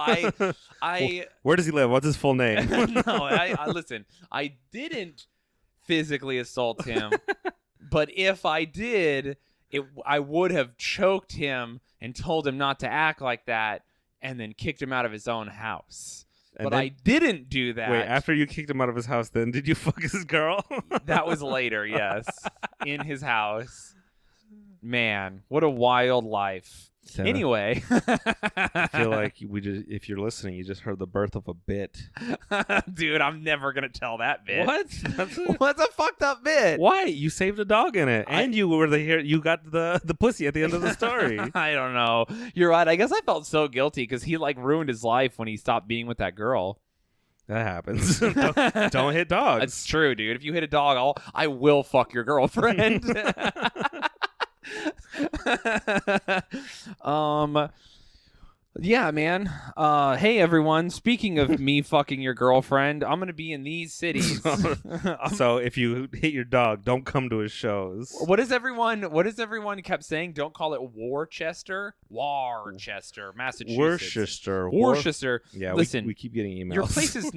Speaker 3: I.
Speaker 2: Where does he live? What's his full name?
Speaker 3: No, I listen. I didn't physically assault him, but if I did, I would have choked him and told him not to act like that, and then kicked him out of his own house.
Speaker 2: And
Speaker 3: But
Speaker 2: then-
Speaker 3: I didn't do that.
Speaker 2: Wait, after you kicked him out of his house, then did you fuck his girl?
Speaker 3: That was later, yes, in his house. Man, what a wild life.
Speaker 2: Santa,
Speaker 3: Anyway,
Speaker 2: I feel like if you're listening, you just heard the birth of a bit.
Speaker 3: dude, I'm never gonna tell that bit.
Speaker 2: What?
Speaker 3: What's a fucked up bit?
Speaker 2: Why? You saved a dog in it, and you were you got the pussy at the end of the story.
Speaker 3: I don't know. You're right. I guess I felt so guilty because he like ruined his life when he stopped being with that girl.
Speaker 2: That happens. don't hit dogs.
Speaker 3: That's true, dude. If you hit a dog, I will fuck your girlfriend. Yeah, man. Hey, everyone. Speaking of me fucking your girlfriend, I'm gonna be in these cities.
Speaker 2: So if you hit your dog, don't come to his shows.
Speaker 3: What is everyone kept saying? Don't call it Worcester, Massachusetts. Worcester.
Speaker 2: Yeah,
Speaker 3: Listen,
Speaker 2: we keep getting emails.
Speaker 3: Your place is.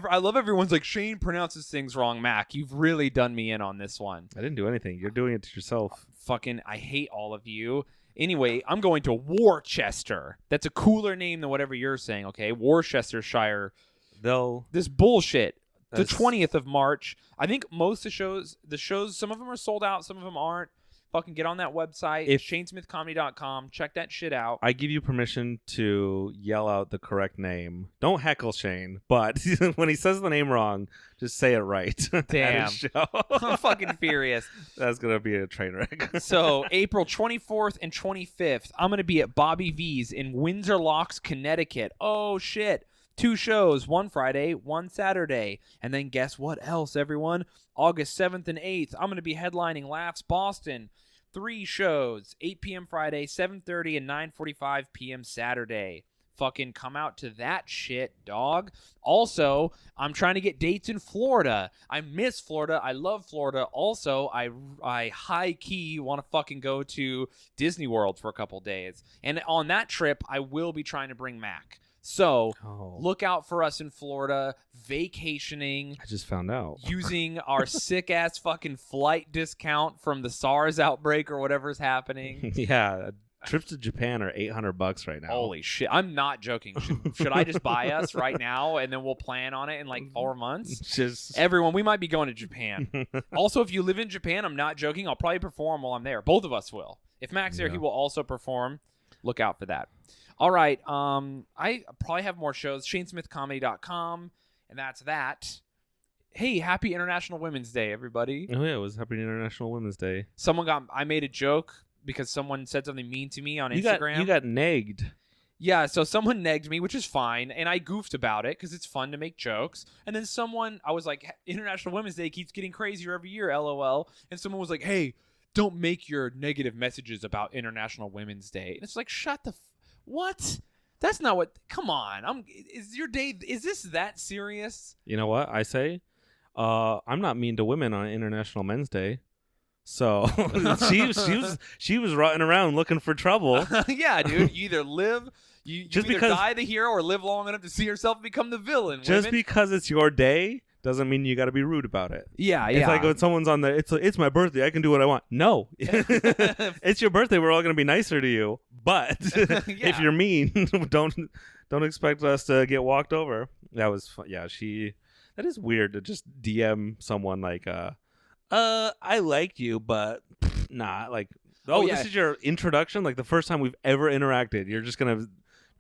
Speaker 3: I love everyone's like Shayne pronounces things wrong. Mac, you've really done me in on this one.
Speaker 2: I didn't do anything. You're doing it to yourself.
Speaker 3: Fucking, I hate all of you. Anyway, I'm going to Worcester. That's a cooler name than whatever you're saying. Okay, Worcestershire.
Speaker 2: They'll.
Speaker 3: This bullshit. The
Speaker 2: That's-
Speaker 3: 20th of March. I think most of the shows, some of them are sold out, some of them aren't. Fucking get on that website, ShayneSmithComedy.com. Check that shit out.
Speaker 2: I give you permission to yell out the correct name. Don't heckle Shayne, but when he says the name wrong, just say it right.
Speaker 3: Damn.
Speaker 2: At his show.
Speaker 3: I'm fucking furious.
Speaker 2: That's gonna be a train wreck.
Speaker 3: So April 24th and 25th, I'm going to be at Bobby V's in Windsor Locks, Connecticut. Oh, shit. 2 shows, one Friday, one Saturday. And then guess what else, everyone? August 7th and 8th, I'm going to be headlining Laughs Boston. 3 shows, 8 p.m. Friday, 7:30 and 9:45 p.m. Saturday. Fucking come out to that shit, dog. Also, I'm trying to get dates in Florida. I miss Florida. I love Florida. Also, I high-key want to fucking go to Disney World for a couple days. And on that trip, I will be trying to bring Mac. So, look out for us in Florida, vacationing,
Speaker 2: I just found out.
Speaker 3: using our sick-ass fucking flight discount from the SARS outbreak or whatever's happening.
Speaker 2: Yeah, trips to Japan are $800 right now.
Speaker 3: Holy shit. I'm not joking. Should I just buy us right now and then we'll plan on it in like 4 months?
Speaker 2: Just
Speaker 3: Everyone, we might be going to Japan. Also, if you live in Japan, I'm not joking. I'll probably perform while I'm there. Both of us will. If Mac's there,
Speaker 2: Yeah.
Speaker 3: he will also perform. Look out for that. All right. I probably have more shows. ShayneSmithComedy.com. And that's that. Hey, happy International Women's Day, everybody.
Speaker 2: Oh yeah, it was Happy International Women's Day.
Speaker 3: I made a joke because someone said something mean to me on
Speaker 2: You
Speaker 3: Instagram.
Speaker 2: got negged.
Speaker 3: Yeah, so someone negged me, which is fine, and I goofed about it because it's fun to make jokes. And then I was like, International Women's Day keeps getting crazier every year, LOL. And someone was like, hey, don't make your negative messages about International Women's Day. And it's like, shut the what? That's not what. Come on. Is your day? Is this that serious?
Speaker 2: You know what I say? I'm not mean to women on International Men's Day. So she was rotting around looking for trouble.
Speaker 3: Yeah, dude. You either live, you
Speaker 2: Just
Speaker 3: either
Speaker 2: because-
Speaker 3: die the hero or live long enough to see yourself become the villain.
Speaker 2: Just
Speaker 3: women.
Speaker 2: because it's your day doesn't mean you got to be rude about it.
Speaker 3: Yeah.
Speaker 2: It's like when someone's on it's my birthday, I can do what I want. No, it's your birthday. We're all gonna be nicer to you. But if you're mean, don't expect us to get walked over. That was fun. Yeah, that is weird to just DM someone like, I liked you, but nah. Like,
Speaker 3: Oh, yeah.
Speaker 2: This is your introduction. Like the first time we've ever interacted, you're just gonna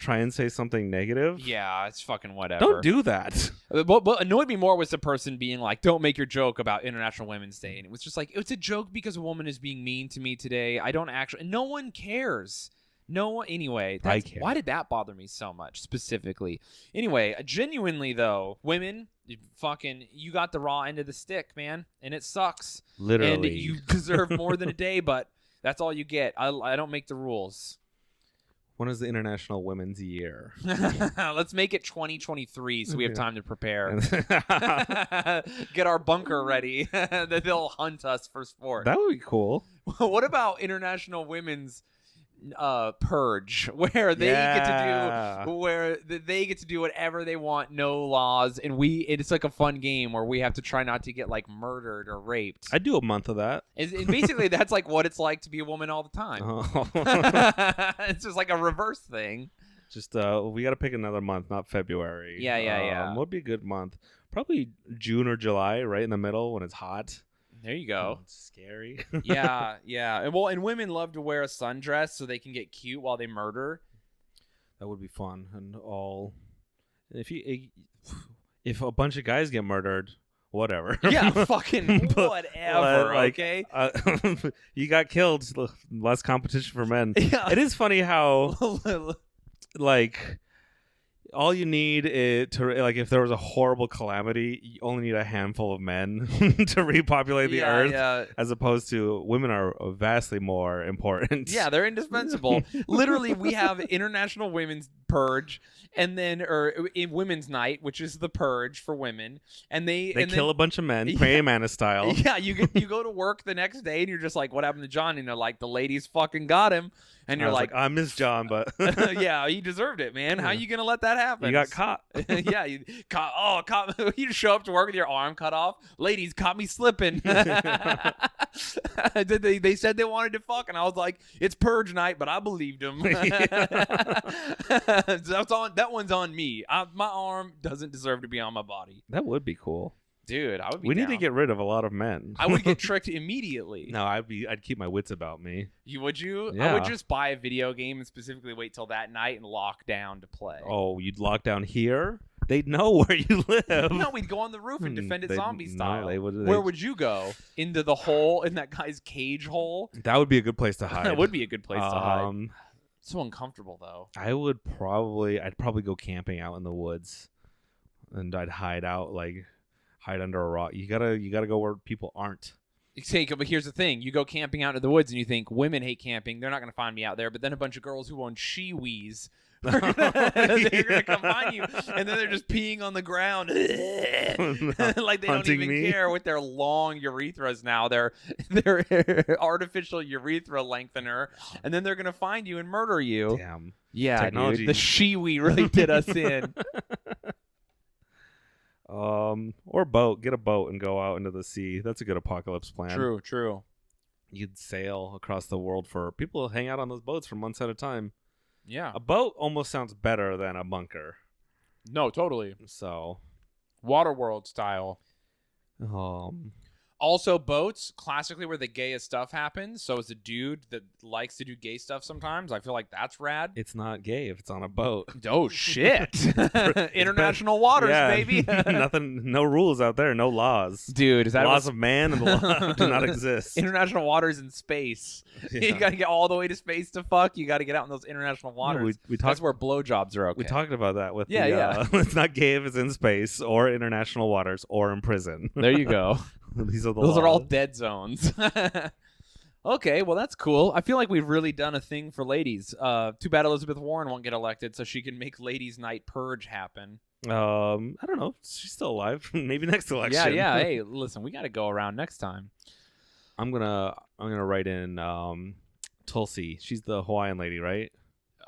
Speaker 2: try and say something negative.
Speaker 3: Yeah, it's fucking whatever.
Speaker 2: Don't do that.
Speaker 3: What annoyed me more was the person being like, "Don't make your joke about International Women's Day," and it was just like, it's a joke because a woman is being mean to me today. I don't actually. No one cares. No one. Anyway,
Speaker 2: I care.
Speaker 3: why did that bother me so much specifically? Anyway, genuinely though, women, you got the raw end of the stick, man, and it sucks.
Speaker 2: Literally,
Speaker 3: and you deserve more than a day, but that's all you get. I don't make the rules.
Speaker 2: When is the International Women's Year?
Speaker 3: Let's make it 2023 so we have time to prepare. Get our bunker ready. They'll hunt us for sport.
Speaker 2: That would be cool.
Speaker 3: What about International Women's Purge, where they get to do whatever they want, no laws, and it's like a fun game where we have to try not to get like murdered or raped.
Speaker 2: I'd do a month of that.
Speaker 3: And basically that's like what it's like to be a woman all the time.
Speaker 2: Oh.
Speaker 3: It's just like a reverse thing.
Speaker 2: Just we got to pick another month, not February.
Speaker 3: Yeah.
Speaker 2: What would be a good month? Probably June or July, right in the middle when it's hot.
Speaker 3: There you go.
Speaker 2: It's scary.
Speaker 3: Yeah. And women love to wear a sundress so they can get cute while they murder.
Speaker 2: That would be fun. And if a bunch of guys get murdered, whatever.
Speaker 3: Yeah, fucking whatever. Okay.
Speaker 2: You got killed. Less competition for men.
Speaker 3: Yeah.
Speaker 2: It is funny how like. All you need is if there was a horrible calamity, you only need a handful of men to repopulate the earth, as opposed to women are vastly more important.
Speaker 3: Yeah, they're indispensable. Literally, we have International Women's Purge, and then Women's Night, which is the purge for women, and they
Speaker 2: kill a bunch of men, praying mantis style.
Speaker 3: Yeah, you go to work the next day, and you're just like, "What happened to John?" And they're like, "The ladies fucking got him." And you're like,
Speaker 2: I miss John, but
Speaker 3: yeah, he deserved it, man. How you gonna let that happen?
Speaker 2: You got caught.
Speaker 3: Yeah, you caught. Oh, caught. You just show up to work with your arm cut off. Ladies caught me slipping. They said they wanted to fuck, and I was like, it's purge night, but I believed them. That one's on me. My arm doesn't deserve to be on my body.
Speaker 2: That would be cool.
Speaker 3: Dude, I would be
Speaker 2: We
Speaker 3: down.
Speaker 2: need to get rid of a lot of men.
Speaker 3: I would get tricked immediately.
Speaker 2: No, I'd keep my wits about me.
Speaker 3: Would you?
Speaker 2: Yeah.
Speaker 3: I would just buy a video game and specifically wait till that night and lock down to play.
Speaker 2: Oh, you'd lock down here? They'd know where you live.
Speaker 3: No, we'd go on the roof and defend it zombie style.
Speaker 2: No,
Speaker 3: Where would you go? Into the hole, in that guy's cage hole?
Speaker 2: That would be a good place to hide.
Speaker 3: That would be a good place to hide. So uncomfortable, though.
Speaker 2: I'd probably go camping out in the woods, and I'd hide under a rock. You gotta go where people aren't.
Speaker 3: But here's the thing: you go camping out into the woods, and you think women hate camping. They're not gonna find me out there. But then a bunch of girls who own shiwis. They're gonna come find you, and then they're just peeing on the ground, like they don't even care with their long urethras now. They're artificial urethra lengthener, and then they're gonna find you and murder you.
Speaker 2: Damn.
Speaker 3: Yeah,
Speaker 2: technology.
Speaker 3: Dude, the shiwi really did us in.
Speaker 2: Or boat. Get a boat and go out into the sea. That's a good apocalypse plan.
Speaker 3: True.
Speaker 2: You'd sail across the world people hang out on those boats for months at a time.
Speaker 3: Yeah.
Speaker 2: A boat almost sounds better than a bunker.
Speaker 3: No, totally.
Speaker 2: So,
Speaker 3: Waterworld style. Also, boats, classically where the gayest stuff happens. So as a dude that likes to do gay stuff sometimes, I feel like that's rad.
Speaker 2: It's not gay if it's on a boat.
Speaker 3: Oh, shit. International waters, baby.
Speaker 2: No rules out there, no laws.
Speaker 3: Dude, is that
Speaker 2: laws of man and the law do not exist.
Speaker 3: International waters in space. Yeah. You got to get all the way to space to fuck. You got to get out in those international waters.
Speaker 2: No,
Speaker 3: that's where blowjobs are okay.
Speaker 2: We talked about that with
Speaker 3: it's
Speaker 2: not gay if it's in space or international waters or in prison.
Speaker 3: There you go.
Speaker 2: Those
Speaker 3: are all dead zones. Okay, well, that's cool. I feel like we've really done a thing for ladies. Too bad Elizabeth Warren won't get elected so she can make Ladies' Night Purge happen.
Speaker 2: I don't know. She's still alive. Maybe next election.
Speaker 3: Yeah. Hey, listen, we got to go around next time.
Speaker 2: I'm gonna write in Tulsi. She's the Hawaiian lady, right?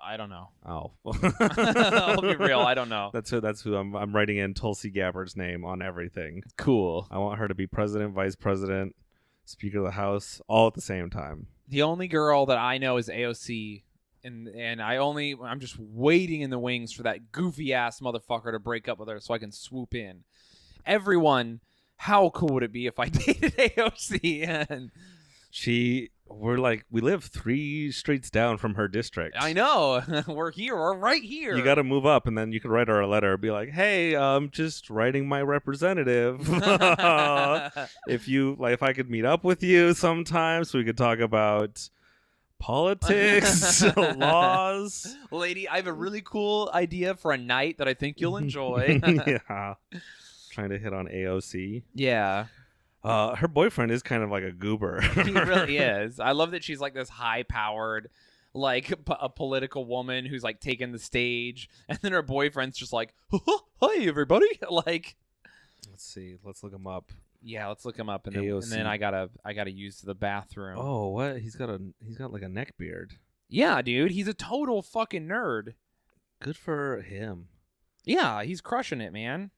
Speaker 3: I don't know.
Speaker 2: Oh,
Speaker 3: I'll be real. I don't know.
Speaker 2: That's who I'm writing in Tulsi Gabbard's name on everything.
Speaker 3: Cool.
Speaker 2: I want her to be president, vice president, Speaker of the House, all at the same time.
Speaker 3: The only girl that I know is AOC, and I'm just waiting in the wings for that goofy ass motherfucker to break up with her so I can swoop in. Everyone, how cool would it be if I dated AOC? And
Speaker 2: we live 3 streets down from her district.
Speaker 3: I know. We're right here.
Speaker 2: You got to move up, and then you could write her a letter, be like, "Hey, I'm just writing my representative. If I could meet up with you sometime, so we could talk about politics, laws."
Speaker 3: Lady, I have a really cool idea for a night that I think you'll enjoy.
Speaker 2: Yeah, trying to hit on AOC.
Speaker 3: Yeah.
Speaker 2: Her boyfriend is kind of like a goober.
Speaker 3: He really is. I love that she's like this high-powered, like a political woman who's like taking the stage, and then her boyfriend's just like, "Hi, everybody!" Like,
Speaker 2: let's see. Let's look him up.
Speaker 3: Yeah, let's look him up, and
Speaker 2: AOC.
Speaker 3: then I gotta use the bathroom.
Speaker 2: Oh, what? He's got like a neck beard.
Speaker 3: Yeah, dude, he's a total fucking nerd.
Speaker 2: Good for him.
Speaker 3: Yeah, he's crushing it, man.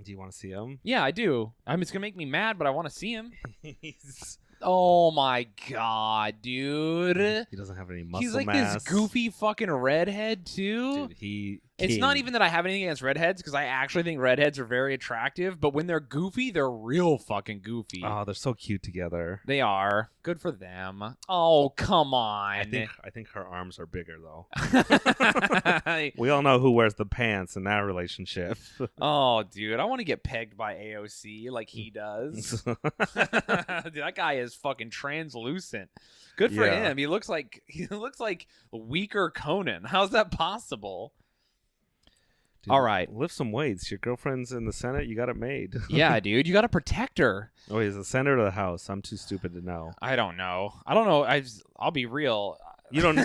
Speaker 2: Do you want to see him?
Speaker 3: Yeah, I do. It's gonna make me mad, but I want to see him.
Speaker 2: He's
Speaker 3: Oh my god, dude.
Speaker 2: He doesn't have any muscle
Speaker 3: He's like
Speaker 2: mass.
Speaker 3: this goofy fucking redhead too.
Speaker 2: Dude,
Speaker 3: It's not even that I have anything against redheads, because I actually think redheads are very attractive, but when they're goofy, they're real fucking goofy.
Speaker 2: Oh, they're so cute together.
Speaker 3: They are. Good for them. Oh, come on.
Speaker 2: I think her arms are bigger though. We all know who wears the pants in that relationship.
Speaker 3: Oh, dude, I want to get pegged by AOC like he does. Dude, that guy is fucking translucent. Good for him. He looks like weaker Conan. How's that possible?
Speaker 2: Dude,
Speaker 3: all right.
Speaker 2: Lift some weights. Your girlfriend's in the Senate. You got it made.
Speaker 3: Yeah, dude. You got to protect her.
Speaker 2: Oh, he's the Senate or the House? I'm too stupid to know.
Speaker 3: I don't know. I'll be real.
Speaker 2: You don't.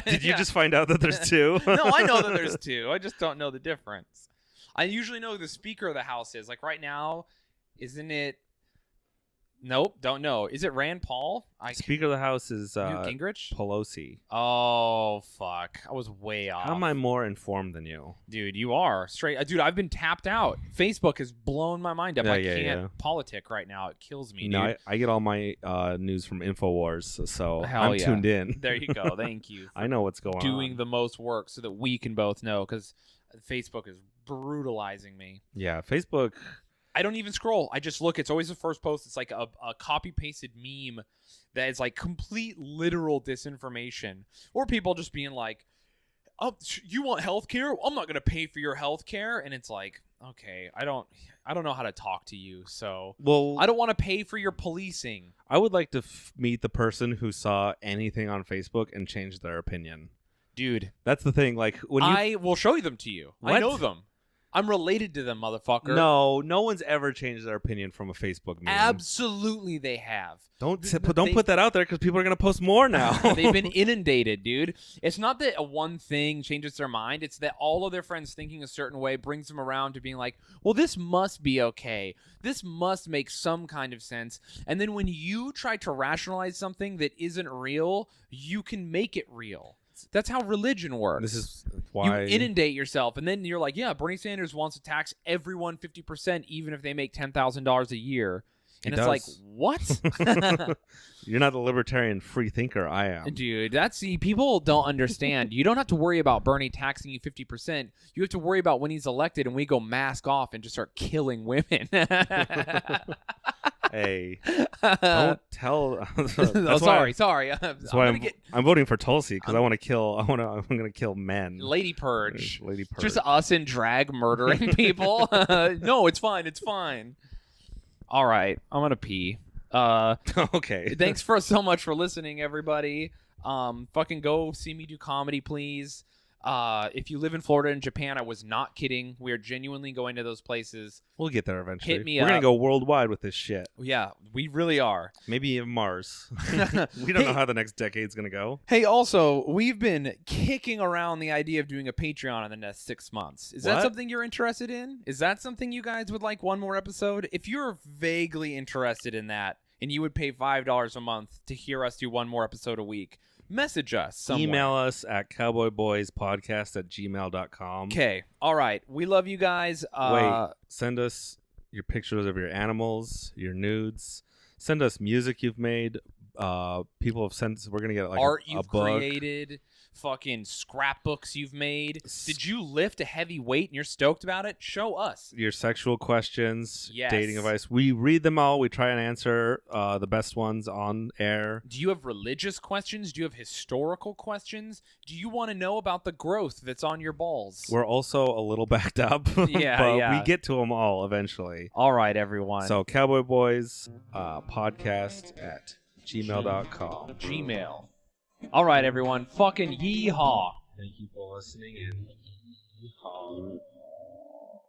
Speaker 2: Did you just find out that there's 2?
Speaker 3: No, I know that there's 2. I just don't know the difference. I usually know who the Speaker of the House is. Like right now, isn't it? Nope, don't know. Is it Rand Paul?
Speaker 2: Speaker of the House is
Speaker 3: Newt Gingrich?
Speaker 2: Pelosi.
Speaker 3: Oh, fuck. I was way off.
Speaker 2: How am I more informed than you?
Speaker 3: Dude, you are. Straight. Dude, I've been tapped out. Facebook has blown my mind up. I can't politic right now. It kills me, dude.
Speaker 2: No, I get all my news from InfoWars, so
Speaker 3: Hell
Speaker 2: I'm
Speaker 3: yeah.
Speaker 2: tuned in.
Speaker 3: There you go. Thank you.
Speaker 2: I know what's going on.
Speaker 3: Doing the most work so that we can both know, because Facebook is brutalizing me.
Speaker 2: Yeah, Facebook...
Speaker 3: I don't even scroll. I just look. It's always the first post. It's like a copy-pasted meme that is like complete literal disinformation. Or people just being like, "Oh, you want healthcare? I'm not going to pay for your healthcare." And it's like, okay, I don't know how to talk to you. So I don't want to pay for your policing.
Speaker 2: I would like to meet the person who saw anything on Facebook and changed their opinion.
Speaker 3: Dude.
Speaker 2: That's the thing. Like
Speaker 3: I will show them to you.
Speaker 2: What?
Speaker 3: I know them. I'm related to them, motherfucker.
Speaker 2: No one's ever changed their opinion from a Facebook meme.
Speaker 3: Absolutely, they have.
Speaker 2: Don't put that out there, because people are gonna post more now.
Speaker 3: They've been inundated, dude. It's not that a one thing changes their mind. It's that all of their friends thinking a certain way brings them around to being like, well, this must be okay. This must make some kind of sense. And then when you try to rationalize something that isn't real, you can make it real. That's how religion works.
Speaker 2: This is why
Speaker 3: you inundate yourself, and then you're like, yeah, Bernie Sanders wants to tax everyone 50%, even if they make $10,000 a year. And it's like, what?
Speaker 2: You're not the libertarian free thinker I am.
Speaker 3: Dude, people don't understand. You don't have to worry about Bernie taxing you 50%. You have to worry about when he's elected and we go mask off and just start killing women.
Speaker 2: Hey, don't tell.
Speaker 3: Sorry.
Speaker 2: I'm voting for Tulsi because I'm gonna kill men.
Speaker 3: Lady Purge.
Speaker 2: Lady Purge.
Speaker 3: Just us in drag murdering people. No, it's fine. All right, I'm gonna pee.
Speaker 2: Okay.
Speaker 3: Thanks so much for listening, everybody. Fucking go see me do comedy, please. If you live in Florida and Japan, I was not kidding. We are genuinely going to those places.
Speaker 2: We'll get there eventually.
Speaker 3: Hit me
Speaker 2: We're
Speaker 3: up.
Speaker 2: gonna go worldwide with this shit.
Speaker 3: Yeah, we really are.
Speaker 2: Maybe even Mars. We don't know how the next decade's gonna go.
Speaker 3: Hey, also, we've been kicking around the idea of doing a Patreon in the next 6 months. Is that something you're interested in? Is that something you guys would like one more episode? If you're vaguely interested in that and you would pay $5 a month to hear us do one more episode a week, message us somewhere.
Speaker 2: Email us at cowboyboyspodcast@gmail.com.
Speaker 3: Okay. All right. We love you guys.
Speaker 2: Wait. Send us your pictures of your animals, your nudes. Send us music you've made, people have sent. We're gonna get like
Speaker 3: art
Speaker 2: a
Speaker 3: you've
Speaker 2: book.
Speaker 3: created, fucking scrapbooks you've made. Did you lift a heavy weight and you're stoked about it? Show us.
Speaker 2: Your sexual questions,
Speaker 3: Yes.
Speaker 2: dating advice. We read them all. We try and answer the best ones on air.
Speaker 3: Do you have religious questions? Do you have historical questions? Do you want to know about the growth that's on your balls?
Speaker 2: We're also a little backed up,
Speaker 3: Yeah,
Speaker 2: but
Speaker 3: yeah.
Speaker 2: we get to them all eventually.
Speaker 3: All right, everyone.
Speaker 2: So Cowboy Boys podcast at gmail.com.
Speaker 3: Gmail. All right, everyone. Fucking yeehaw.
Speaker 2: Thank you for listening in.